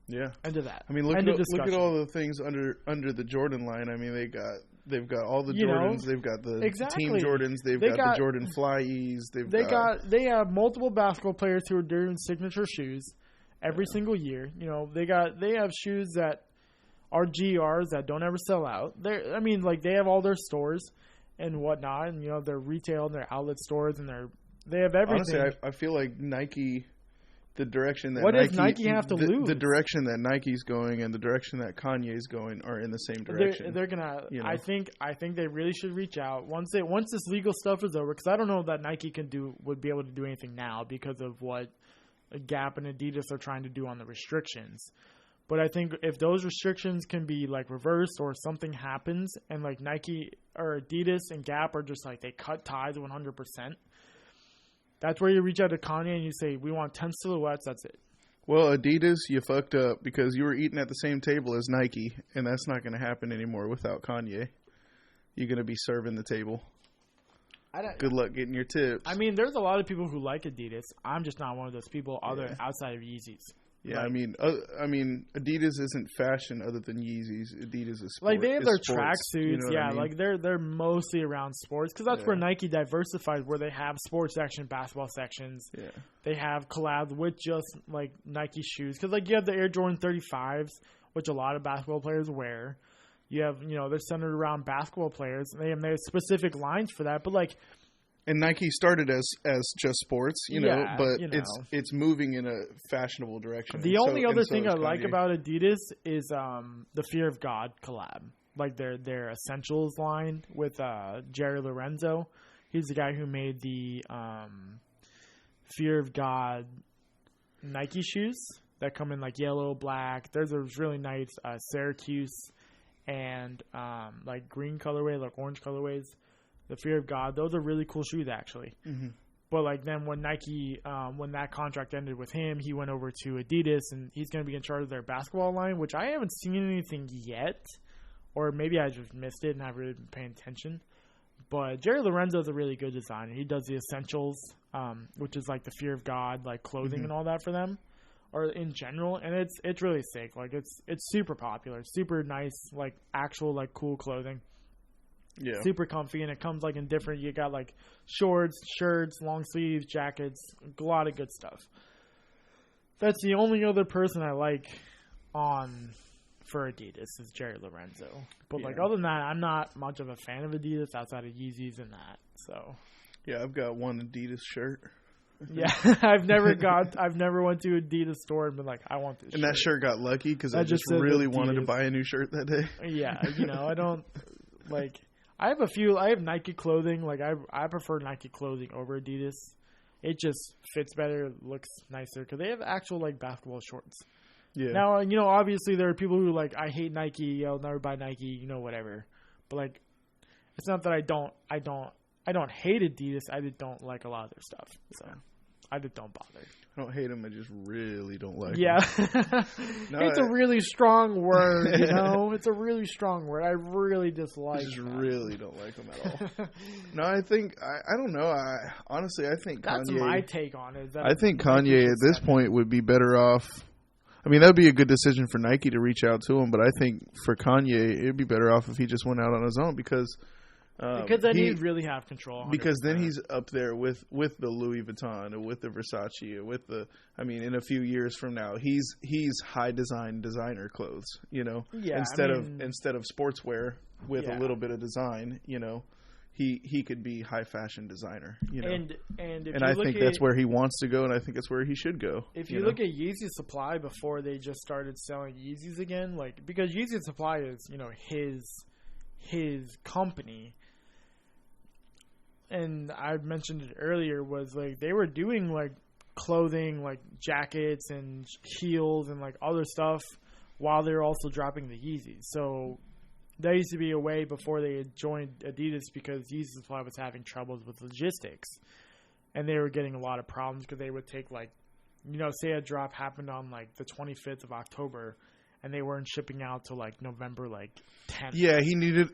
Yeah. End of that. I mean, look at all the things under the Jordan line. I mean, they've got all the Jordans. They've got the Team Jordans. They've got the Jordan Flyees. They have multiple basketball players who are doing signature shoes every single year. You know, they have shoes that are GRs that don't ever sell out. They have all their stores and whatnot, and their retail and their outlet stores, and they have everything. Honestly, I feel like Nike, the direction that does Nike have to lose? The direction that Nike's going and the direction that Kanye's going are in the same direction. They're gonna. I think they really should reach out once this legal stuff is over, because I don't know that Nike would be able to do anything now because of what Gap and Adidas are trying to do on the restrictions. But I think if those restrictions can be like reversed or something happens and like Nike or Adidas and Gap are just like they cut ties 100%, that's where you reach out to Kanye and you say, we want 10 silhouettes, that's it. Well, Adidas, you fucked up because you were eating at the same table as Nike, and that's not going to happen anymore without Kanye. You're going to be serving the table. Good luck getting your tips. I mean, there's a lot of people who like Adidas. I'm just not one of those people outside of Yeezys. Yeah, I mean, Adidas isn't fashion other than Yeezys. Adidas is sport. Like they have their tracksuits, like they're mostly around sports because that's where Nike diversifies, where they have sports section, basketball sections. Yeah, they have collabs with just like Nike shoes because like you have the Air Jordan 35s, which a lot of basketball players wear. You have they're centered around basketball players. And they have specific lines for that, but like. And Nike started as just sports, but it's moving in a fashionable direction. The only other thing I like about Adidas is the Fear of God collab, like their Essentials line with Jerry Lorenzo. He's the guy who made the Fear of God Nike shoes that come in like yellow, black. There's a really nice Syracuse and like green colorway, like orange colorways. The Fear of God, those are really cool shoes, actually. Mm-hmm. But like then when Nike, when that contract ended with him, he went over to Adidas, and he's going to be in charge of their basketball line, which I haven't seen anything yet, or maybe I just missed it and I've really been paying attention. But Jerry Lorenzo is a really good designer. He does the Essentials, which is like the Fear of God, like clothing and all that for them, or in general, and it's really sick. Like it's super popular, super nice, like actual like cool clothing. Yeah. Super comfy, and it comes like in different. You got like shorts, shirts, long sleeves, jackets, a lot of good stuff. That's the only other person I like for Adidas is Jerry Lorenzo. But like other than that, I'm not much of a fan of Adidas outside of Yeezys and that. So yeah, I've got one Adidas shirt. Yeah, I've never went to Adidas store and been like, I want this. And that shirt got lucky because I just really wanted to buy a new shirt that day. Yeah, I don't like. I have Nike clothing. Like I prefer Nike clothing over Adidas. It just fits better, looks nicer because they have actual like basketball shorts. Yeah. Now obviously there are people who like I hate Nike. I'll never buy Nike. Whatever. But like, it's not that I don't hate Adidas. I just don't like a lot of their stuff. So I just don't bother. I don't hate them. I just really don't like them. Yeah. It's a really strong word, It's a really strong word. I really dislike them. I just really don't like them at all. No, I think, I don't know. Honestly, I think That's Kanye. my take on it. I think Kanye at this point would be better off. I mean, that would be a good decision for Nike to reach out to him, but I think for Kanye, it would be better off if he just went out on his own because then he'd really have control. 100%. Because then he's up there with the Louis Vuitton or with the Versace or with in a few years from now, he's high designer clothes, Yeah, instead of sportswear with a little bit of design, he could be high fashion designer, And I think that's where he wants to go, and I think that's where he should go. If you look at Yeezy Supply before they just started selling Yeezys again, like because Yeezy Supply is his company. And I mentioned it earlier, was like they were doing like clothing, like jackets and heels and like other stuff while they were also dropping the Yeezys. So that used to be a way before they had joined Adidas because Yeezy Supply was having troubles with logistics. And they were getting a lot of problems because they would take like, say a drop happened on like the 25th of October and they weren't shipping out till like November 10th. Yeah, he needed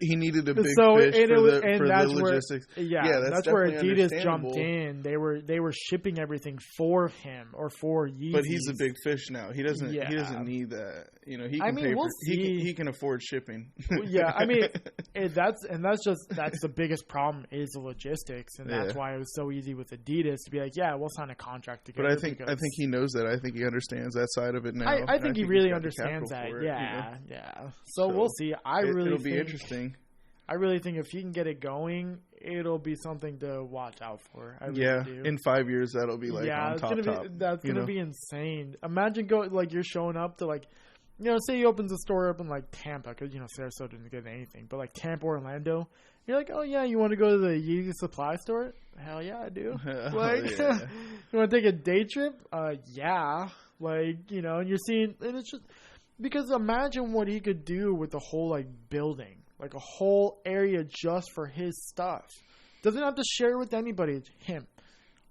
a big fish for the logistics. That's where Adidas jumped in. They were shipping everything for him or for Yeezys. But he's a big fish now. He doesn't need that. You know, he can he can afford shipping. I mean, that's the biggest problem is the logistics, and that's why it was so easy with Adidas to be like, yeah, we'll sign a contract together. But I think he knows that. I think he understands that side of it now. I think he really understands that. Yeah. So we'll see. It'll be interesting. I really think if he can get it going, it'll be something to watch out for. I really do. In 5 years, that'll be like on top. That's gonna be insane. Imagine you're showing up to say he opens a store up in Tampa, because Sarasota didn't get anything, but Tampa or Orlando, you're like, oh yeah, you want to go to the Yeezy supply store? Hell yeah, I do. You want to take a day trip? Yeah. And you're seeing, and it's just because imagine what he could do with the whole building, a whole area just for his stuff. Doesn't have to share with anybody. It's him,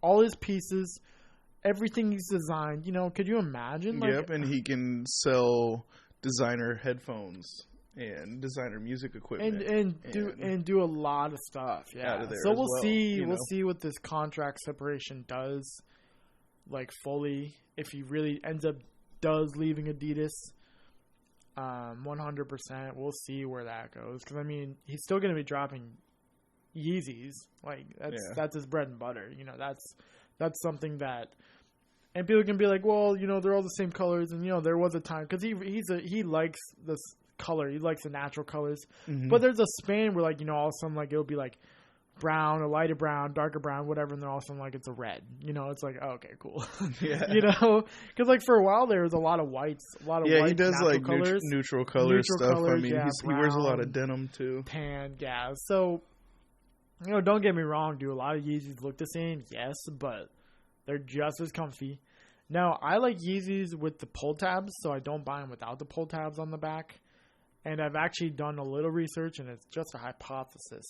all his pieces, everything he's designed. Could you imagine? And he can sell designer headphones and designer music equipment and do a lot of stuff. Yeah. So we'll see. We'll see what this contract separation does. Fully, if he really does leaving Adidas, 100%. We'll see where that goes. Because he's still going to be dropping Yeezys. That's his bread and butter. That's something that, and people can be like, well, they're all the same colors, and there was a time because he likes this color. He likes the natural colors, but there's a span where all of a sudden it'll be brown, a lighter brown, darker brown, whatever, and then all of a sudden it's a red. It's oh, okay, cool. Because for a while there was a lot of whites, white. He does colors, neutral color stuff. Colors, he wears a lot of denim too. Tan, yeah. So don't get me wrong, do a lot of Yeezys look the same? Yes, but they're just as comfy. Now I like Yeezys with the pull tabs, so I don't buy them without the pull tabs on the back. And I've actually done a little research, and it's just a hypothesis.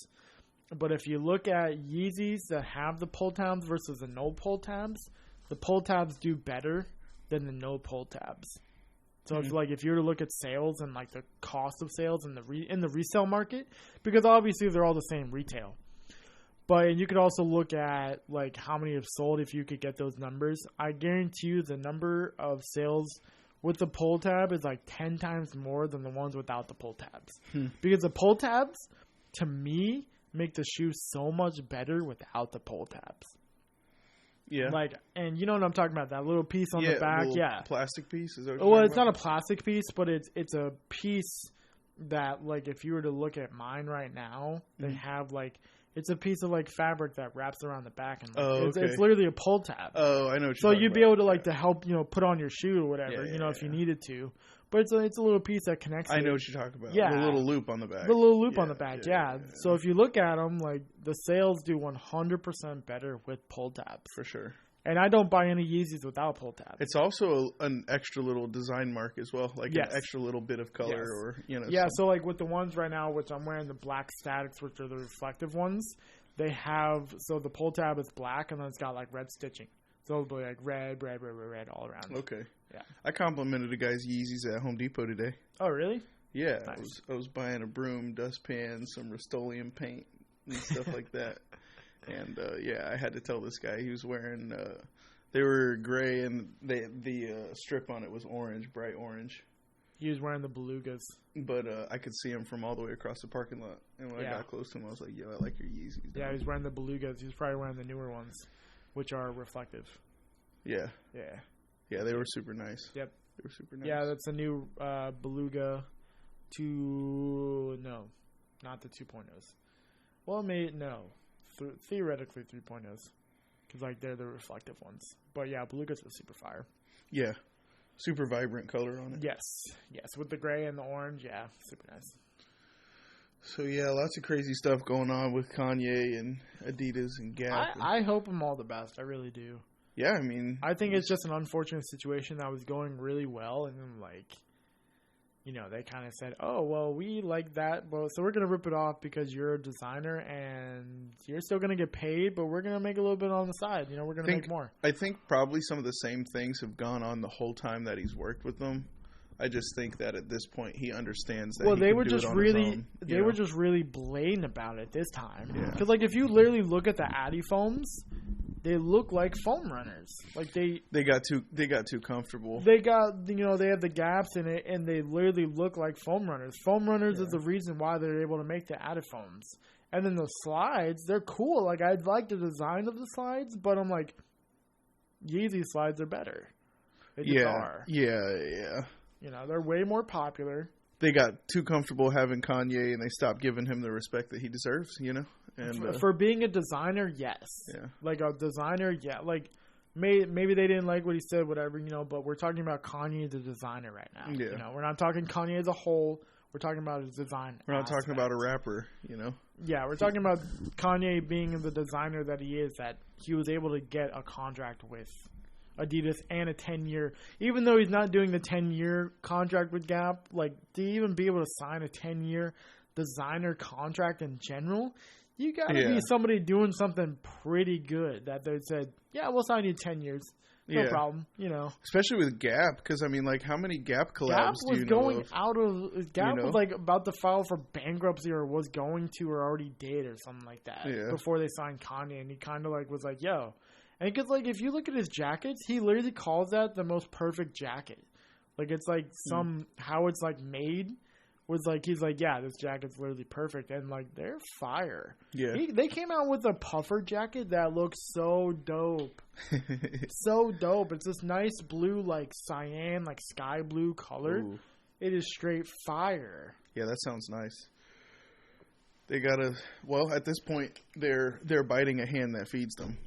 But if you look at Yeezys that have the pull tabs versus the no pull tabs, the pull tabs do better than the no pull tabs. So if you were to look at sales and the cost of sales in the resale market, because obviously they're all the same retail. But you could also look at how many have sold if you could get those numbers. I guarantee you the number of sales with the pull tab is 10 times more than the ones without the pull tabs. Because the pull tabs, to me, make the shoe so much better without the pull tabs. Yeah. And you know what I'm talking about, that little piece on the back. Yeah. Plastic piece? Is that it's not a plastic piece, but it's a piece that if you were to look at mine right now, they have it's a piece of fabric that wraps around the back, and it's literally a pull tab. Oh, I know what you're So you'd be able to to help put on your shoe or whatever, if you needed to. But it's a little piece that connects. I know what you're talking about. Yeah, the little loop on the back. The little loop on the back. Yeah. So if you look at them, the sales do 100% better with pull tabs for sure. And I don't buy any Yeezys without pull tabs. It's also an extra little design mark as well, an extra little bit of color or Yeah, so with the ones right now, which I'm wearing the black statics, which are the reflective ones, they have the pull tab is black and then it's got red stitching. So it'll be red all around. Okay. Yeah. I complimented a guy's Yeezys at Home Depot today. Oh, really? Yeah. Nice. I was buying a broom, dustpan, some Rust-Oleum paint and stuff like that. And, I had to tell this guy he was wearing, they were gray and the strip on it was orange, bright orange. He was wearing the Belugas. But I could see him from all the way across the parking lot. And when I got close to him, I was like, yo, I like your Yeezys. Yeah, he was wearing the Belugas. He was probably wearing the newer ones, which are reflective. Yeah. Yeah. Yeah, they were super nice. Yep. They were super nice. Yeah, that's a new Beluga no, not the 2.0s. Well, theoretically 3.0s. Because, they're the reflective ones. But, yeah, Belugas was super fire. Yeah. Super vibrant color on it. Yes. With the gray and the orange, yeah, super nice. So, yeah, lots of crazy stuff going on with Kanye and Adidas and Gap. I hope them all the best. I really do. Yeah, I think it's just an unfortunate situation that was going really well, and then, they kind of said, oh, well, we like that, so we're going to rip it off because you're a designer, and you're still going to get paid, but we're going to make a little bit on the side. We're going to make more. I think probably some of the same things have gone on the whole time that he's worked with them. I just think that at this point he understands that. Well, they were just really blatant about it this time. Because like if you literally look at the Addy foams, they look like foam runners. Like they got too comfortable. They got they have the gaps in it, and they literally look like foam runners. Foam runners is the reason why they're able to make the Addy foams. And then the slides, they're cool. Like I like the design of the slides, but I'm like, Yeezy slides are better. They just are. Yeah. They're way more popular. They got too comfortable having Kanye, and they stopped giving him the respect that he deserves, And for being a designer, yes. Yeah. Like a designer, yeah. Like maybe they didn't like what he said, whatever, but we're talking about Kanye the designer right now. Yeah. We're not talking Kanye as a whole. We're talking about his design. We're not talking about a rapper, Yeah, we're talking about Kanye being the designer that he is, that he was able to get a contract with Adidas and a 10-year, even though he's not doing the 10-year contract with Gap, like to even be able to sign a 10-year designer contract in general, you got to be somebody doing something pretty good that they said, yeah, we'll sign you 10 years. No problem, Especially with Gap, because, I mean, like, how many Gap collabs do you know of? Gap was, like, about to file for bankruptcy or was going to or already did or something like that before they signed Kanye, and he kind of, like, was like, yo. And because, like, if you look at his jackets, he literally calls that the most perfect jacket. Like, it's, like, how it's, like, made was, like, he's like, yeah, this jacket's literally perfect. And, like, they're fire. Yeah. They came out with a puffer jacket that looks so dope. So dope. It's this nice blue, like, cyan, like, sky blue color. Ooh. It is straight fire. Yeah, that sounds nice. They gotta, well, at this point, they're biting a hand that feeds them,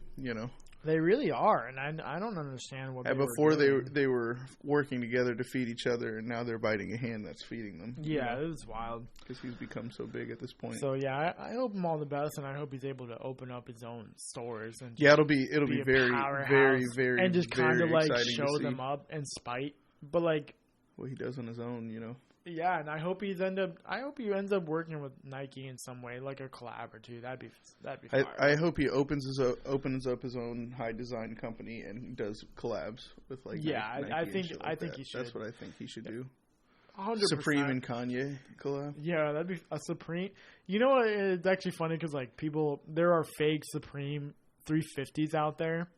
They really are, and I don't understand what. And before they were working together to feed each other, and now they're biting a hand that's feeding them. Yeah, it was wild because he's become so big at this point. So yeah, I hope him all the best, and I hope he's able to open up his own stores. And it'll be very, very, very, and just kind of like show them up and spite, but like what he does on his own, Yeah, and I hope he ends up working with Nike in some way, like a collab or two. That'd be fire. I hope he opens up his own high design company and does collabs with like Nike I think he should. That's what I think he should do. 100%. Supreme and Kanye collab. Yeah, that'd be a Supreme. You know what? It's actually funny because like there are fake Supreme 350s out there.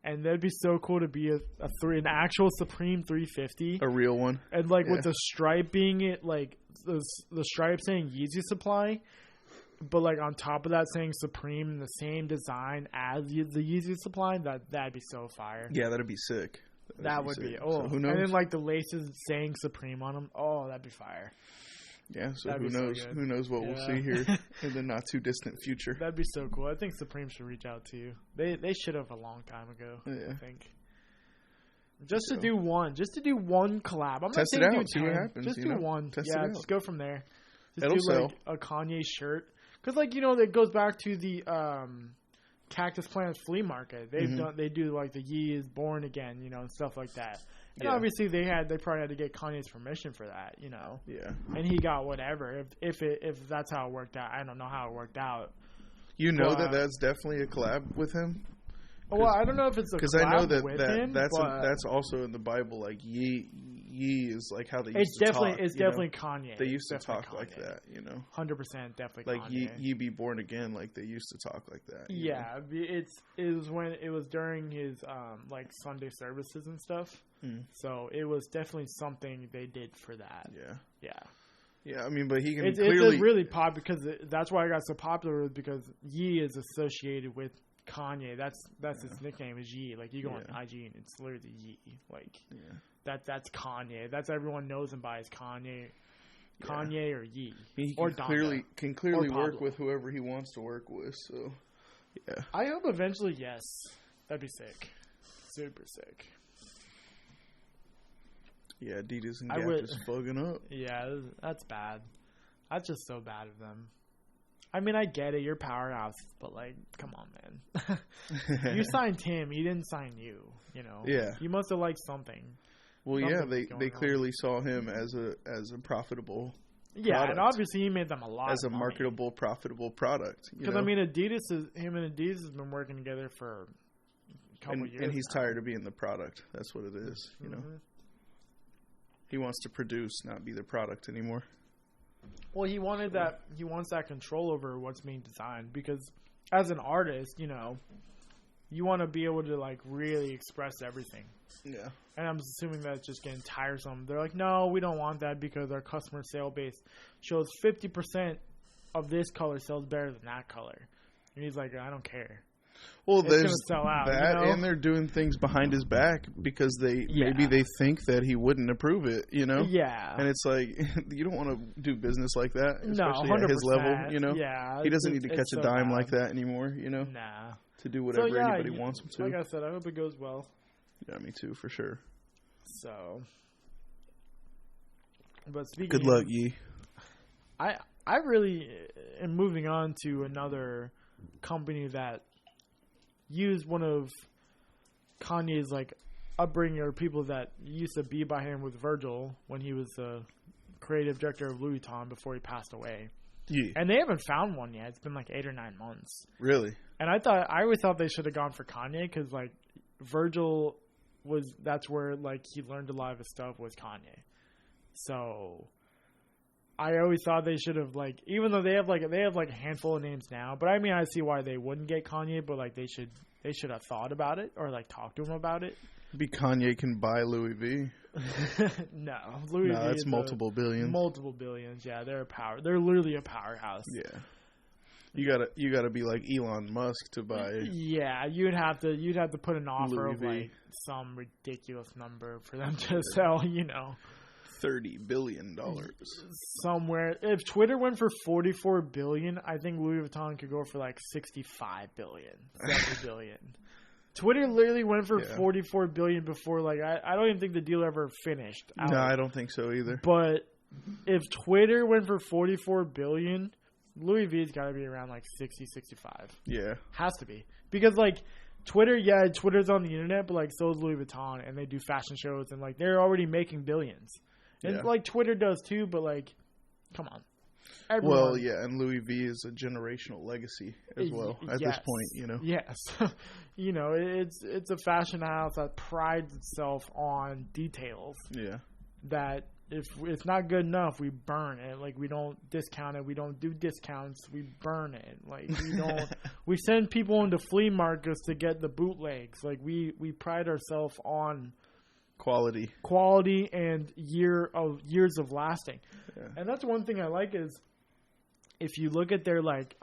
And that'd be so cool to be an actual Supreme 350. A real one. And, like, with the stripe being it, like, the stripe saying Yeezy Supply, but, like, on top of that saying Supreme in the same design as the Yeezy Supply, that'd be so fire. Yeah, that'd be sick. That would be. Oh, so who knows? And then, like, the laces saying Supreme on them. Oh, that'd be fire. Yeah, so who knows? Who knows what we'll see here in the not too distant future? That'd be so cool. I think Supreme should reach out to you. They should have a long time ago. Yeah. I think. Just to do one collab. I'm not saying do 10. See what happens. Just do one. Test it out. Just go from there. Just do like a Kanye shirt, because like it goes back to the Cactus Plants flea market. They do like the Ye is Born Again, and stuff like that. And obviously they probably had to get Kanye's permission for that, Yeah. And he got whatever. If that's how it worked out. I don't know how it worked out. That's definitely a collab with him? Well, I don't know if it's a collab with him. Because I know that's also in the Bible. Like Ye is like how they used to talk. It's definitely Kanye. They used to talk like that, 100% definitely like Kanye. Like Ye be born again, like they used to talk like that. Yeah, it was during his like Sunday services and stuff. So it was definitely something they did for that. Yeah. I mean, but he can clearly. It's really pop because that's why it got so popular, because Ye is associated with Kanye. That's his nickname is Ye. Like you go on IG and it's literally Ye. Like that's Kanye. That's everyone knows him by as Kanye. Kanye or Ye. He can clearly work with whoever he wants to work with. So yeah. I hope eventually, yes. That'd be sick. Super sick. Yeah, Adidas and Gap is fucking up. Yeah, that's bad. That's just so bad of them. I mean, I get it. You're powerhouse, but like, come on, man. You signed him. He didn't sign you. Yeah. You must have liked something. Well, they clearly saw him as a profitable. Yeah, product. And obviously he made them a lot as a marketable, profitable product. Because I mean, him and Adidas has been working together for a couple years, and he's tired of being the product. That's what it is. He wants to produce, not be the product anymore. Well, he wants that control over what's being designed, because as an artist, you want to be able to like really express everything. Yeah. And I'm assuming that's just getting tiresome. They're like, no, we don't want that because our customer sale base shows 50% of this color sells better than that color. And he's like, I don't care. Well, there's that, and they're doing things behind his back because maybe they think that he wouldn't approve it, Yeah. And it's like, you don't want to do business like that, especially 100%. at his level, Yeah. He doesn't need to catch a dime like that anymore, Nah. To do whatever anybody wants him to. Like I said, I hope it goes well. Yeah, me too, for sure. So, but speaking good luck, Yee. I really am moving on to another company that used one of Kanye's like upbringing, or people that used to be by him, with Virgil when he was the creative director of Louis Vuitton before he passed away. Yeah. And they haven't found one yet. It's been like 8 or 9 months. Really? And I always thought they should have gone for Kanye, because like Virgil that's where like he learned a lot of his stuff, was Kanye. So I always thought they should have, like, even though they have a handful of names now, but I mean, I see why they wouldn't get Kanye, but like they should have thought about it, or like talked to him about it. Maybe Kanye can buy Louis V. No, Louis V. No, that's multiple billions. Multiple billions. Yeah, they're literally a powerhouse. Yeah. You gotta be like Elon Musk to buy. Yeah, you'd have to put an offer Louis of V. like some ridiculous number for them to sell. $30 billion. Somewhere. If Twitter went for $44 billion, I think Louis Vuitton could go for like $65 billion, $70 billion. Twitter literally went for $44 billion before. Like I don't even think the deal ever finished. No, I don't think so either. But if Twitter went for $44 billion, Louis V's got to be around like 60, 65. Yeah. Has to be. Because like Twitter's on the internet, but like so is Louis Vuitton, and they do fashion shows, and like they're already making billions. And like Twitter does too, but like, come on. Everyone. Well, yeah, and Louis V is a generational legacy as well at this point, Yes. It's a fashion house that prides itself on details. Yeah. That if it's not good enough, we burn it. Like, we don't discount it. We don't do discounts. We burn it. Like, we don't. We send people into flea markets to get the bootlegs. Like, we pride ourselves on quality and years of lasting. Yeah. And that's one thing I like is, if you look at their like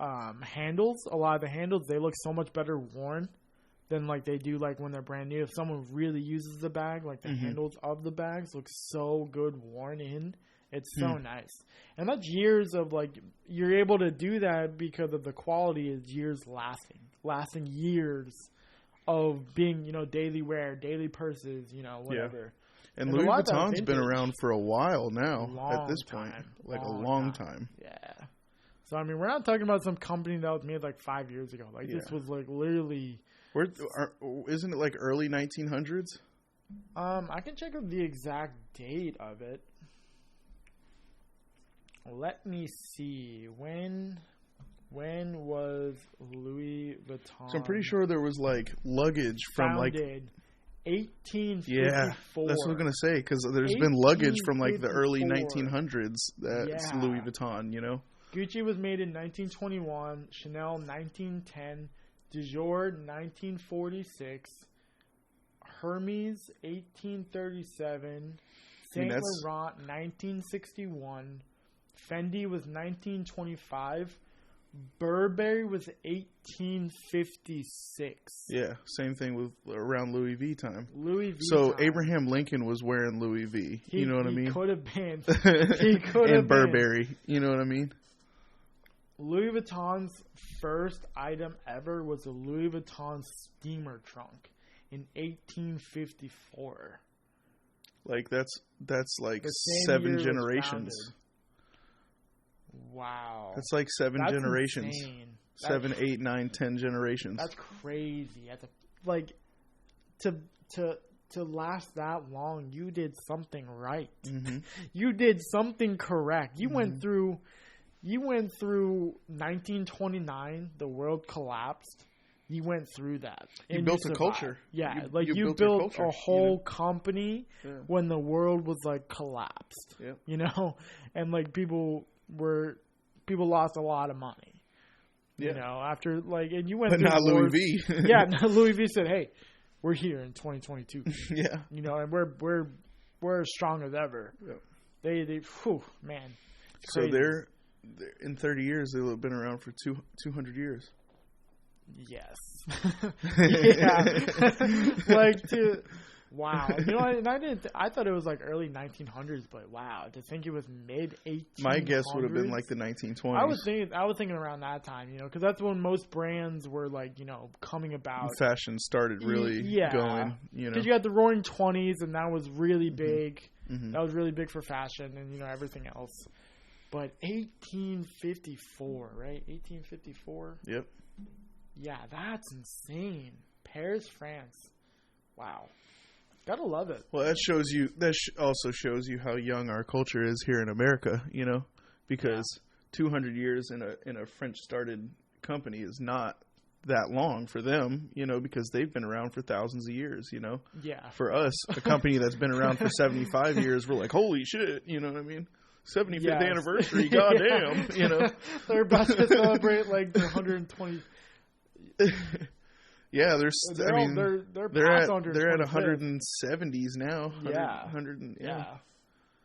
handles, a lot of the handles, they look so much better worn than like they do like when they're brand new. If someone really uses the bag, like the handles of the bags look so good worn in. It's so nice. And that's years of like, you're able to do that because of the quality is years lasting years of being, daily wear, daily purses, whatever. Yeah. And Louis Vuitton's been around for a while now at this point. Like a long time. Yeah. So, I mean, we're not talking about some company that was made like 5 years ago. Like, this was like literally... Isn't it like early 1900s? I can check out the exact date of it. Let me see. When was Louis Vuitton? So I'm pretty sure there was like luggage from like 1854. Yeah, that's what I was gonna say, because there's been luggage from like the early 1900s that's Louis Vuitton. Gucci was made in 1921. Chanel 1910. Dior 1946. Hermes 1837. Saint Laurent 1961. Fendi was 1925. Burberry was 1856. Yeah, same thing with around Louis V time. Louis V. So time. Abraham Lincoln was wearing Louis V. You know what I mean? He could have been. And Burberry. You know what I mean? Louis Vuitton's first item ever was a Louis Vuitton steamer trunk in 1854. Like that's like 7 generations. Wow. That's like 7 generations. Insane. 7, 8, 9, 10 generations. That's crazy. To last that long, you did something right. Mm-hmm. You did something correct. You went through 1929, the world collapsed. you went through that. You built a culture. Yeah, you built a whole company when the world was like collapsed. Yeah. You know, and like people lost a lot of money. Yeah. You know, after like, and you went. But not Louis V. Yeah, Louis V said, "Hey, we're here in 2022." Yeah. You know, and we're as strong as ever. Yeah. They, whew, man. So they're in 30 years, they'll have been around for 200 years. Yes. Yeah. Wow. You know, and I thought it was like early 1900s, but wow, to think it was mid 1800s. My guess would have been like the 1920s. I was thinking around that time, you know, because that's when most brands were like, you know, coming about. Fashion started really going, you know. Because you had the Roaring 20s, and that was really big. Mm-hmm. That was really big for fashion and, you know, everything else. But 1854, right? 1854? Yep. Yeah, that's insane. Paris, France. Wow. Gotta love it. Well, that shows you. Also shows you how young our culture is here in America. You know, because 200 years in a French-started company is not that long for them. You know, because they've been around for thousands of years. You know. Yeah. For us, a company that's been around for 75 years, we're like, holy shit. You know what I mean? 75th anniversary. Goddamn. You know. They're about to celebrate like their 120. Yeah, they're at 170s now. Yeah. 100 yeah.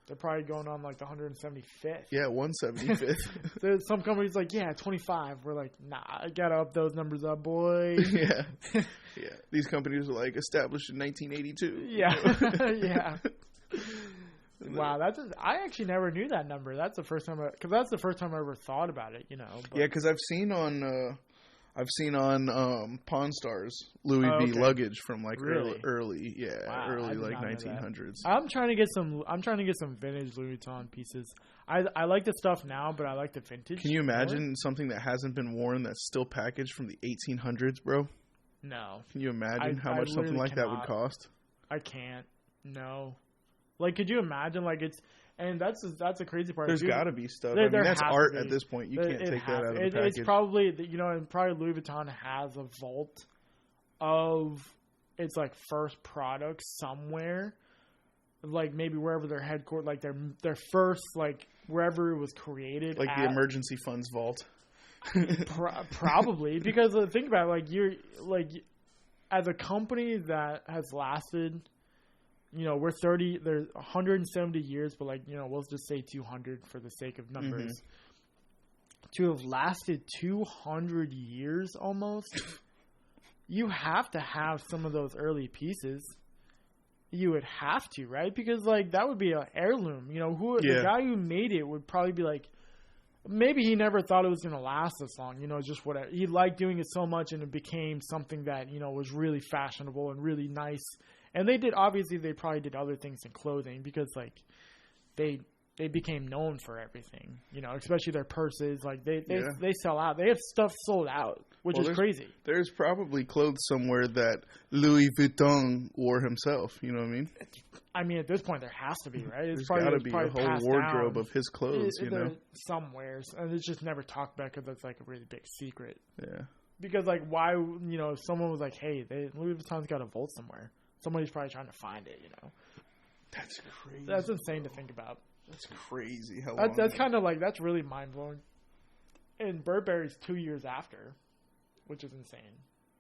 They're probably going on like the 175th. Yeah, 175th. There's some companies like, 25. We're like, nah, I gotta up those numbers up, boy. Yeah. Yeah. These companies are like established in 1982. Yeah. Yeah. Wow, I actually never knew that number. That's the first time because that's the first time I ever thought about it, you know. But. Yeah, because I've seen on Pawn Stars Louis V luggage from like early 1900s. I'm trying to get some vintage Louis Vuitton pieces. I like the stuff now, but I like the vintage. Can you imagine something that hasn't been worn that's still packaged from the 1800s, bro? No. Can you imagine how much something like that would cost? I can't. No. Like, could you imagine? Like, it's. And that's the crazy part. There's got to be stuff. I mean, that's art at this point. You can't take that out of the package. It's probably, you know, and probably Louis Vuitton has a vault of its like first product somewhere, like maybe wherever their headquarters, like their first, like wherever it was created, like the emergency funds vault. Probably, because think about it, like you're like as a company that has lasted. You know, there's 170 years, but like, you know, we'll just say 200 for the sake of numbers. Mm-hmm. To have lasted 200 years almost, you have to have some of those early pieces. You would have to, right? Because like that would be an heirloom. You know, the guy who made it would probably be like, maybe he never thought it was going to last this long. You know, just whatever. He liked doing it so much, and it became something that, you know, was really fashionable and really nice. And they probably did other things in clothing because like they became known for everything, you know, especially their purses. Like they sell out. They have stuff sold out, which is crazy. There's probably clothes somewhere that Louis Vuitton wore himself. You know what I mean? I mean, at this point, there has to be, right? There's got to be a whole wardrobe of his clothes, you know? Somewhere. And it's just never talked about because it's like a really big secret. Yeah. Because like why, you know, if someone was like, hey, Louis Vuitton's got a vault somewhere. Somebody's probably trying to find it, you know. That's crazy. That's insane to think about. That's crazy. That's kind of like, that's really mind-blowing. And Burberry's 2 years after, which is insane,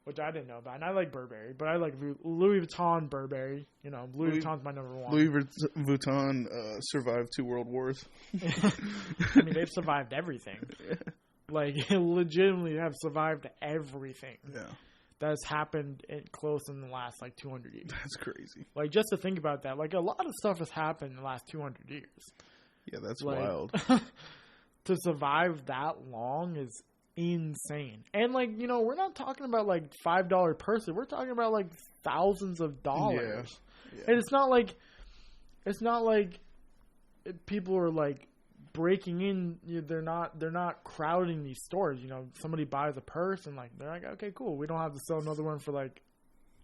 which I didn't know about. And I like Burberry, but I like Louis Vuitton Burberry. You know, Louis Vuitton's my number one. Louis Vuitton survived 2 world wars. I mean, they've survived everything. Yeah. Like, legitimately have survived everything. Yeah. That's happened close in the last, like, 200 years. That's crazy. Like, just to think about that. Like, a lot of stuff has happened in the last 200 years. Yeah, that's wild. To survive that long is insane. And, like, you know, we're not talking about, like, $5 purses. We're talking about, like, thousands of dollars. Yeah. And it's not like people are, like, breaking in. They're not crowding these stores. You know, somebody buys a purse and like they're like, okay, cool, we don't have to sell another one for like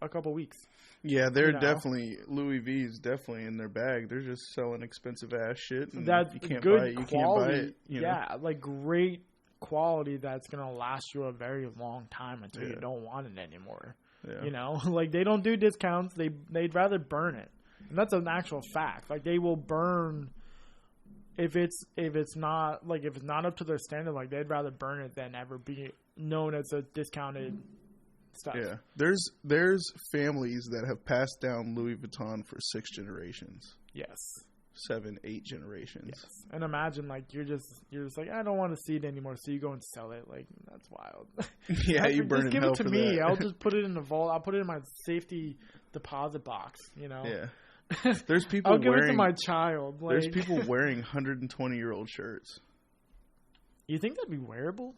a couple weeks. Yeah, they're definitely Louis V's definitely in their bag. They're just selling expensive ass shit. And that's you can't good buy it. You quality. Can't buy it. You know? Like great quality that's going to last you a very long time until you don't want it anymore. Yeah. You know, like they don't do discounts. They'd rather burn it. And that's an actual fact. Like they will burn if it's not up to their standard, like they'd rather burn it than ever be known as a discounted stuff. Yeah. There's families that have passed down Louis Vuitton for 6 generations. Yes. 7, 8 generations. Yes. And imagine like you're just like, I don't want to see it anymore, so you go and sell it. Like that's wild. Yeah, you burn it. Just give it to me. I'll just put it in the vault. I'll put it in my safety deposit box, you know. Yeah. There's people I'll give it to my child. Like. There's people wearing 120-year-old shirts. You think that'd be wearable?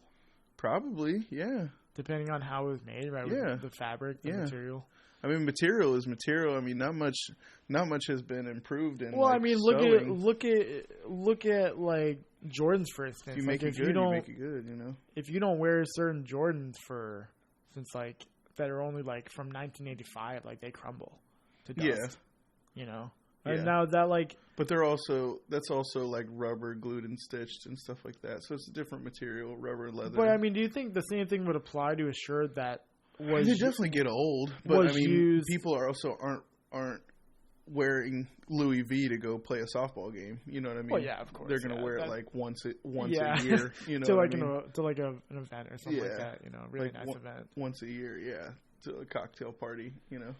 Probably, yeah. Depending on how it was made, right? Yeah. The fabric, the material. I mean, material is material. I mean, not much has been improved in. Well, like, I mean, sewing. look at like Jordans, for instance. If you make it good, you make it good. You know, if you don't wear certain Jordans since like that are only like from 1985, like they crumble to dust. Yeah. You know, and now that like, but that's also like rubber glued and stitched and stuff like that. So it's a different material, rubber, leather. But I mean, do you think the same thing would apply to a shirt that was? They definitely get old, but I mean, people aren't wearing Louis V to go play a softball game. You know what I mean? Well, yeah, of course. They're gonna wear it like once a year. You know, to like an event or something like that. You know, really like nice event. Once a year, yeah, to a cocktail party. You know.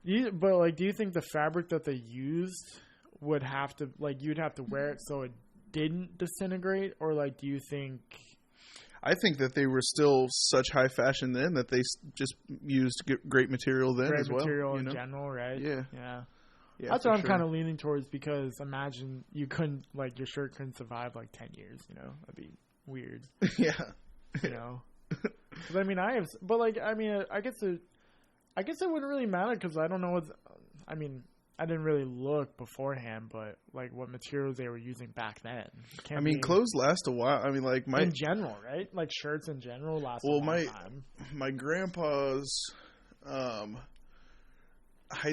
But like, do you think the fabric that they used would have to you'd have to wear it so it didn't disintegrate, or like, do you think? I think that they were still such high fashion then that they just used great material then as well. Great material in general, right? Yeah. That's what I'm kind of leaning towards, because imagine you couldn't your shirt couldn't survive 10 years. You know, that'd be weird. Yeah. You know, because I mean, I guess it wouldn't really matter, because I don't know I didn't really look beforehand, but what materials they were using back then. Clothes last a while. I mean, in general, right? Like shirts in general last a long time. My grandpa's high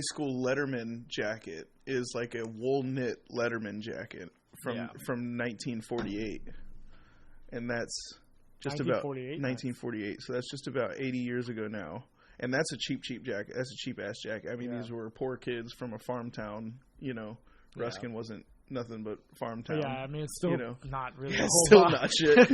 school Letterman jacket is like a wool knit Letterman jacket from 1948, and that's just about 1948. So that's just about 80 years ago now. And that's a cheap jacket. That's a cheap-ass jacket. I mean, these were poor kids from a farm town. You know, Ruskin wasn't nothing but farm town. Yeah, I mean, it's still not really a whole still lot. Not shit.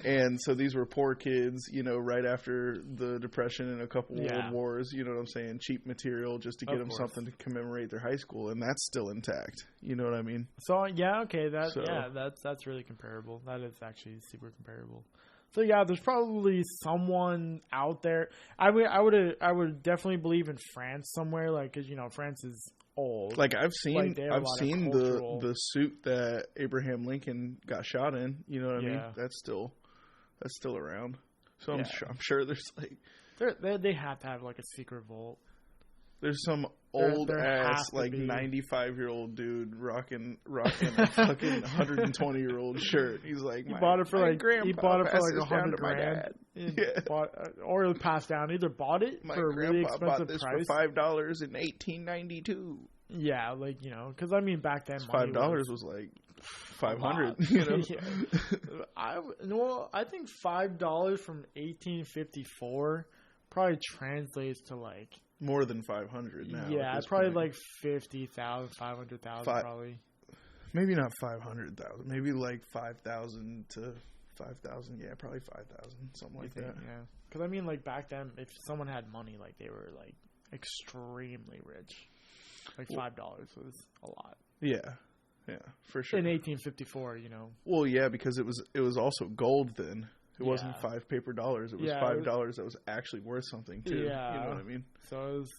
And so these were poor kids, right after the Depression and a couple world wars. You know what I'm saying? Cheap material just to get them something to commemorate their high school. And that's still intact. You know what I mean? So, okay. That's really comparable. That is actually super comparable. So there's probably someone out there. I would definitely believe in France somewhere, because France is old. I've seen the suit that Abraham Lincoln got shot in. You know what I mean? That's still around. So I'm sure there's they have to have a secret vault. There's some old ass 95-year-old dude rocking a fucking 120-year-old shirt. He's like, he bought it for $100,000. Or it passed down. Either bought it for a really expensive price for $5 in 1892. Yeah, because back then $5 was like $500. You know, I think $5 from 1854 probably translates to more than 500 now. Yeah, it's probably 50,000, 500,000 probably. Maybe not 500,000. Maybe 5,000 to 5,000. Yeah, probably 5,000, something like that. Yeah, because back then, if someone had money, they were extremely rich. $5 was a lot. Yeah, for sure. In 1854, Well, yeah, because it was also gold then. It wasn't $5 paper dollars. It was $5 that was actually worth something too. Yeah. You know what I mean? So it was,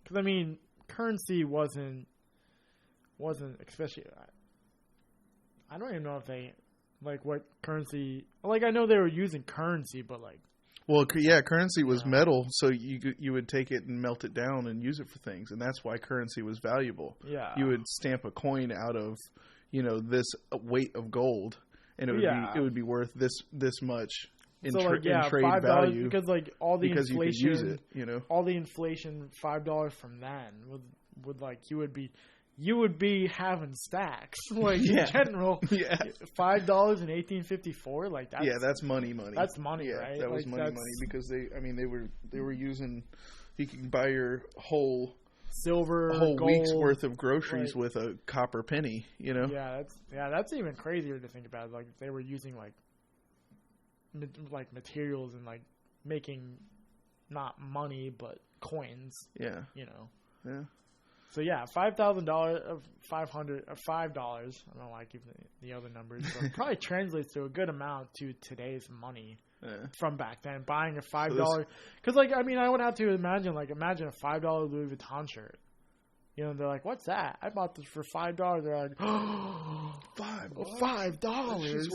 because currency wasn't especially. I don't even know if they what currency. I know they were using currency, but Well, yeah, currency was metal, so you would take it and melt it down and use it for things, and that's why currency was valuable. Yeah. You would stamp a coin out of this weight of gold. And it would be worth this much in trade value, because all the inflation, you could use it, all the inflation $5 from then would you would be you would be having stacks. Like, in general, $5 in 1854, like, that's money. That's money, right? That was money, because they were using, you can buy your whole gold, week's worth of groceries with a copper penny, you know? That's even crazier to think about. Like, if they were using, like materials and, like, making not money, but coins. Yeah. You know? Yeah. So $5,000 of $500 or $5. I don't know why I keep the other numbers, but it probably translates to a good amount to today's money from back then. Buying a $5 because, like, I mean, I would have to imagine a $5 Louis Vuitton shirt. You know, they're like, "What's that? I bought this for $5." They're like, $5. It's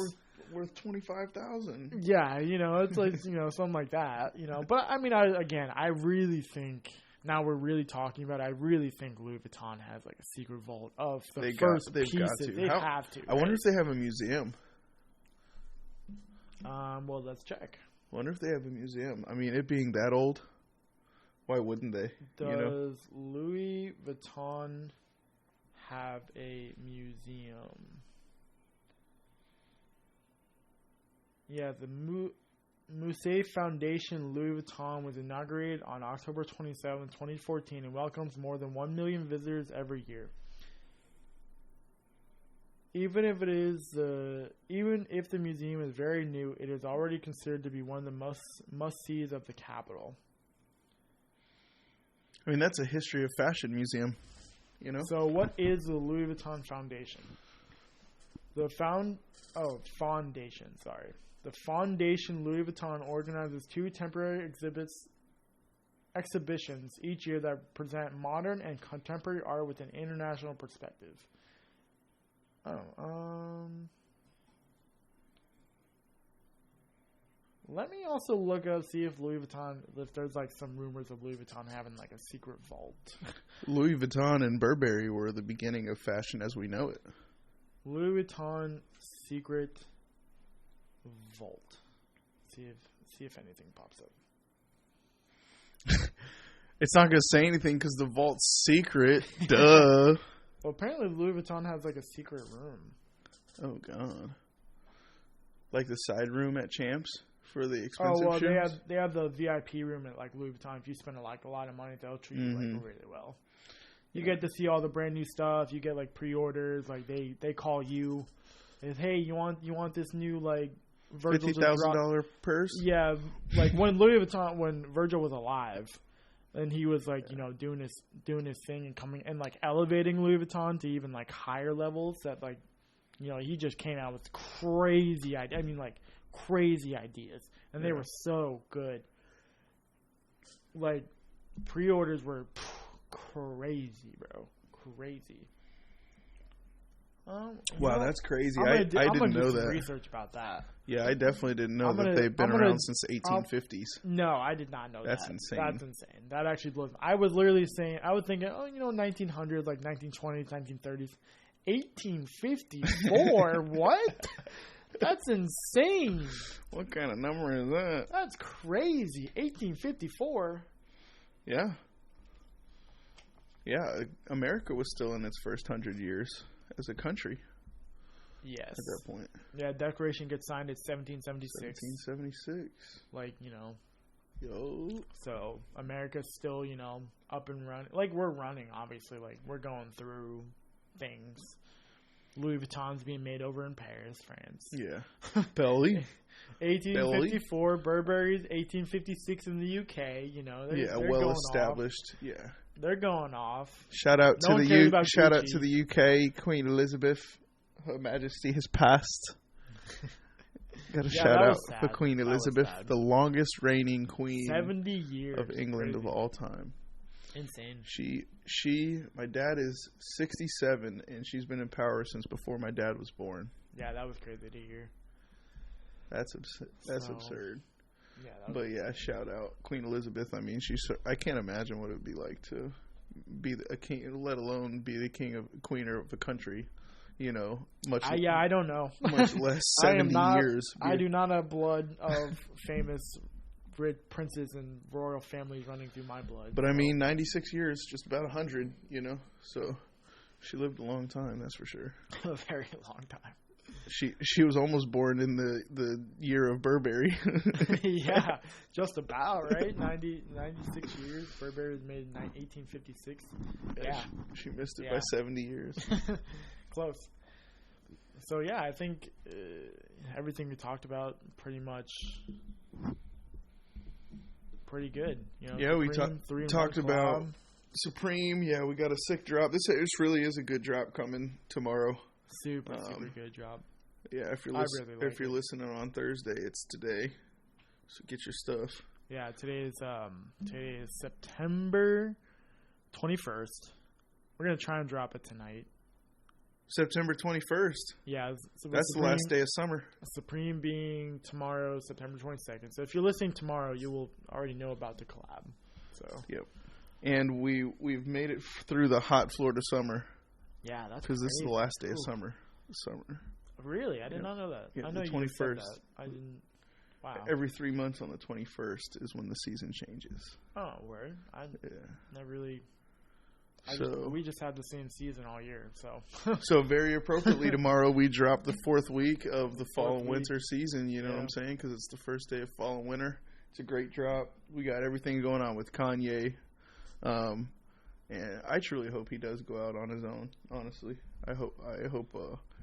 worth $25,000. Yeah, you know, it's like something like that. You know, but I mean, I really think. Now we're really talking about it. I really think Louis Vuitton has like a secret vault of the first pieces. They have to. I wonder if they have a museum. Well, let's check. I wonder if they have a museum. I mean, it being that old, why wouldn't they? Does Louis Vuitton have a museum? Yeah, the Musée Foundation Louis Vuitton was inaugurated on October 27, 2014 and welcomes more than 1 million visitors every year. Even if the museum is very new, it is already considered to be one of the must-sees of the capital. I mean, that's a history of fashion museum, you know? So what is the Louis Vuitton Foundation? The Foundation, sorry. The Foundation Louis Vuitton organizes 2 temporary exhibitions each year that present modern and contemporary art with an international perspective. Let me also look up, see if Louis Vuitton, if there's like some rumors of Louis Vuitton having like a secret vault. Louis Vuitton and Burberry were the beginning of fashion as we know it. Louis Vuitton secret vault. See if anything pops up. It's not going to say anything because the vault's secret. Duh. Well, apparently Louis Vuitton has like a secret room. Oh, God. Like the side room at Champs for the expensive shoes? They have the VIP room at like Louis Vuitton. If you spend a lot of money, they'll treat you like really well. You get to see all the brand new stuff. You get like pre-orders. Like they call you. And, hey, you want this new like $50,000 purse? Yeah, like when Virgil was alive, and he was like doing his thing and coming and like elevating Louis Vuitton to even like higher levels. That like he just came out with crazy ideas. I mean, like crazy ideas, and they were so good. Like pre-orders were crazy, bro, crazy. Wow, that's crazy. I didn't know that. Research about that. Yeah, I definitely didn't know that they've been around since the 1850s. No, I did not know that. That's insane. That's insane. That actually blows me. I was literally saying, I was thinking, 1900s, like 1920s, 1930s. 1854? What? That's insane. What kind of number is that? That's crazy. 1854? Yeah. Yeah, America was still in its first 100 years as a country. Yes. At that point. Yeah, Declaration gets signed in 1776. 1776. Like, Yo. So, America's still, up and running. Like, we're running, obviously. Like, we're going through things. Louis Vuitton's being made over in Paris, France. Yeah. Belly. 1854. Burberry's 1856 in the UK. They're well established. Yeah. They're going off. Shout out to the UK. Queen Elizabeth, Her Majesty has passed. Got a shout out for Queen Elizabeth, the longest reigning queen 70 years of England of all time. Insane. My dad is 67, and she's been in power since before my dad was born. Yeah, that was crazy to hear. That's absurd. Yeah, but yeah, shout out Queen Elizabeth. I mean, I can't imagine what it would be like to be a king, let alone be the queen of a country. Much. I don't know. Much less 70 years. I do not have blood of famous princes and royal families running through my blood. But I mean, 96 years, just about 100. So She lived a long time, that's for sure. A very long time. She was almost born in the year of Burberry. Yeah, just about, right? 96 years. Burberry was made in 1856. Yeah. She missed it by 70 years. Close. So, yeah, I think everything we talked about pretty much pretty good. You know, yeah, Supreme, we talked about Supreme. Yeah, we got a sick drop. This really is a good drop coming tomorrow. Super good drop. Yeah, if you're listening on Thursday, it's today. So get your stuff. Yeah, today is September 21st. We're gonna try and drop it tonight. September 21st. Yeah, so that's Supreme, the last day of summer. Supreme being tomorrow, September 22nd. So if you're listening tomorrow, you will already know about the collab. So yep, and we've made it through the hot Florida summer. Yeah, that's because this is the last day of summer. Summer. Really, I did not know that. Yeah, I know the 21st. You said that. I didn't. Wow. Every 3 months on the 21st is when the season changes. Oh, word! Never really. We just had the same season all year, so. So very appropriately, tomorrow we drop the 4th week of the fall and winter season. You know what I'm saying? Because it's the first day of fall and winter. It's a great drop. We got everything going on with Kanye, and I truly hope he does go out on his own. Honestly, I hope.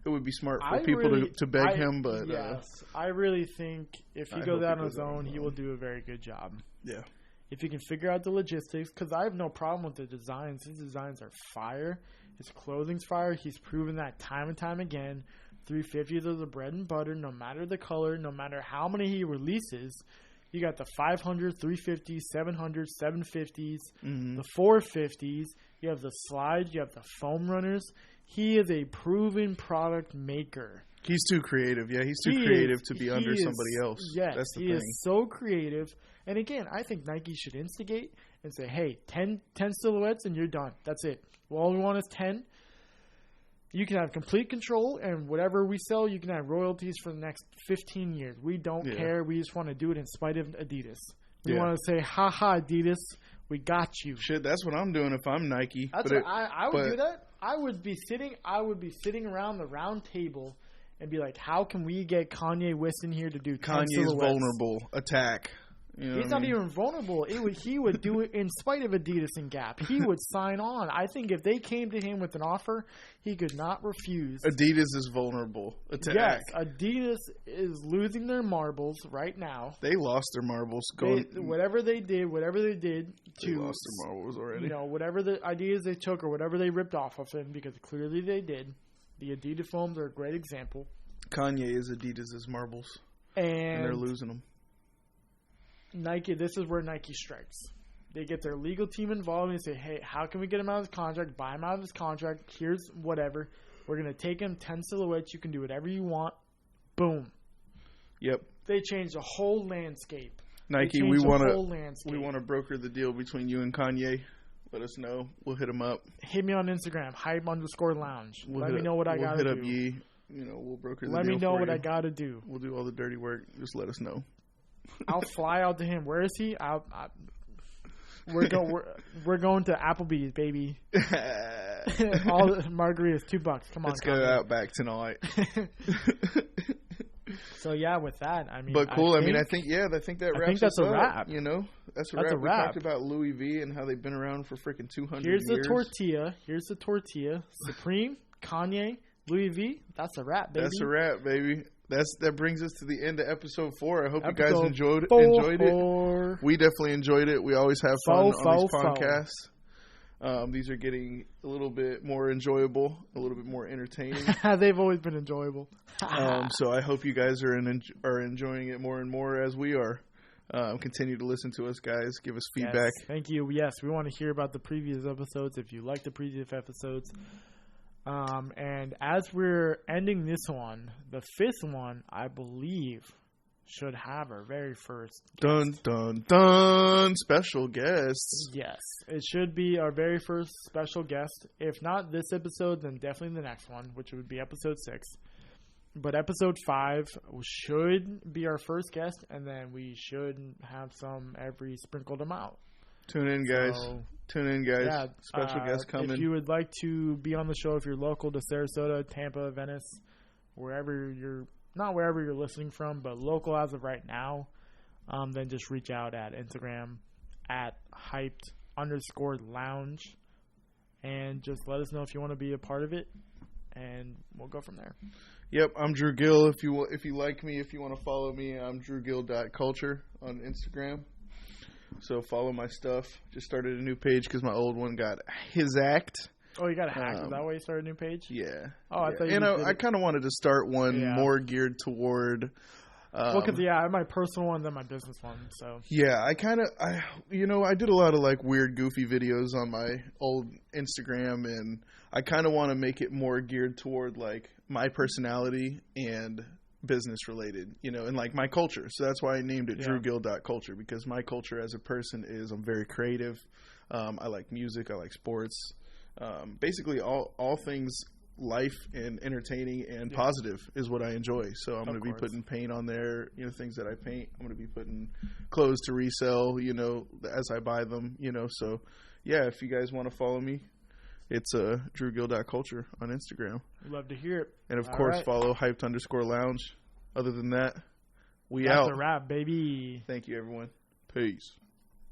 It would be smart for people to beg him, but yes, I really think if he goes out on his own, he will do a very good job. Yeah. If you can figure out the logistics, because I have no problem with the designs. His designs are fire. His clothing's fire. He's proven that time and time again. 350s are the bread and butter, no matter the color, no matter how many he releases. You got the 500, 350s, 700, 750s, the 450s. You have the slides. You have the foam runners. He is a proven product maker. He's too creative. Yeah, he's too creative to be under somebody else. Yes, that's the thing. He is so creative. And again, I think Nike should instigate and say, hey, 10 silhouettes and you're done. That's it. Well, all we want is 10. You can have complete control, and whatever we sell, you can have royalties for the next 15 years. We don't care. We just want to do it in spite of Adidas. We want to say, ha, Adidas, we got you. Shit, that's what I'm doing if I'm Nike. That's what I would do that. I would be sitting around the round table and be like, how can we get Kanye West in here to do 10 Kanye's silhouettes? vulnerable. Attack. You know He's not even vulnerable. He would do it in spite of Adidas and Gap. He would sign on. I think if they came to him with an offer, he could not refuse. Adidas is vulnerable. Attack. Yes, Adidas is losing their marbles right now. They lost their marbles. Whatever they did they lost their marbles already. You know, whatever the ideas they took or whatever they ripped off of him, because clearly they did. The Adidas foams are a great example. Kanye is Adidas' marbles, and they're losing them. Nike, this is where Nike strikes. They get their legal team involved and say, hey, how can we get him out of his contract? Buy him out of his contract. Here's whatever. We're going to take him 10 silhouettes. You can do whatever you want. Boom. Yep. They changed the whole landscape. Nike, we want to broker the deal between you and Kanye. Let us know. We'll hit him up. Hit me on Instagram, hype_lounge. Let me know what I got to do. We'll hit up Yee. You know, we'll broker the deal. Let me know what I got to do. We'll do all the dirty work. Just let us know. I'll fly out to him. Where is he? We're going to Applebee's, baby. All the margaritas, $2. Come on, let's go out back tonight. So yeah, with that, I mean, but cool. I think that wraps. I think that's a wrap. You know, that's a wrap. We talked about Louis V and how they've been around for freaking 200 years. Here's the tortilla. Supreme, Kanye, Louis V. That's a wrap, baby. That's a wrap, baby. That brings us to the end of episode 4. I hope you guys enjoyed it. We definitely enjoyed it. We always have fun on these podcasts. These are getting a little bit more enjoyable, a little bit more entertaining. They've always been enjoyable. So I hope you guys are enjoying it more and more as we are. Continue to listen to us, guys. Give us feedback. Yes, thank you. Yes, we want to hear about the previous episodes. If you like the previous episodes. And as we're ending this one, the 5th one, I believe, should have our very first guest. Dun, special guests. Yes, it should be our very first special guest. If not this episode, then definitely the next one, which would be episode 6. But episode 5 should be our first guest, and then we should have some every sprinkled them out. Tune in, guys. Yeah, special guest coming. If you would like to be on the show, if you're local to Sarasota, Tampa, Venice, not wherever you're listening from, but local as of right now, then just reach out at Instagram at hyped_lounge and just let us know if you want to be a part of it, and we'll go from there. Yep, I'm Drew Gill. If you like me, if you want to follow me, I'm drewgill.culture on Instagram. So follow my stuff. Just started a new page because my old one got hacked. Oh, you got hacked? Is that why you started a new page? Yeah. Oh, I thought you I kind of wanted to start one more geared toward. Because I have my personal one, then my business one. So yeah, I did a lot of like weird, goofy videos on my old Instagram, and I kind of want to make it more geared toward like my personality and business related, and like my culture. So that's why I named it drewgill.culture, because my culture as a person is I'm very creative. I like music. I like sports. Basically all things life and entertaining and positive is what I enjoy. So I'm going to be putting paint on there, things that I paint. I'm going to be putting clothes to resell, as I buy them, So yeah, if you guys want to follow me, it's drewgill.culture on Instagram. We'd love to hear it. And of course, follow hyped_lounge. Other than that, That's a wrap, baby. Thank you, everyone. Peace.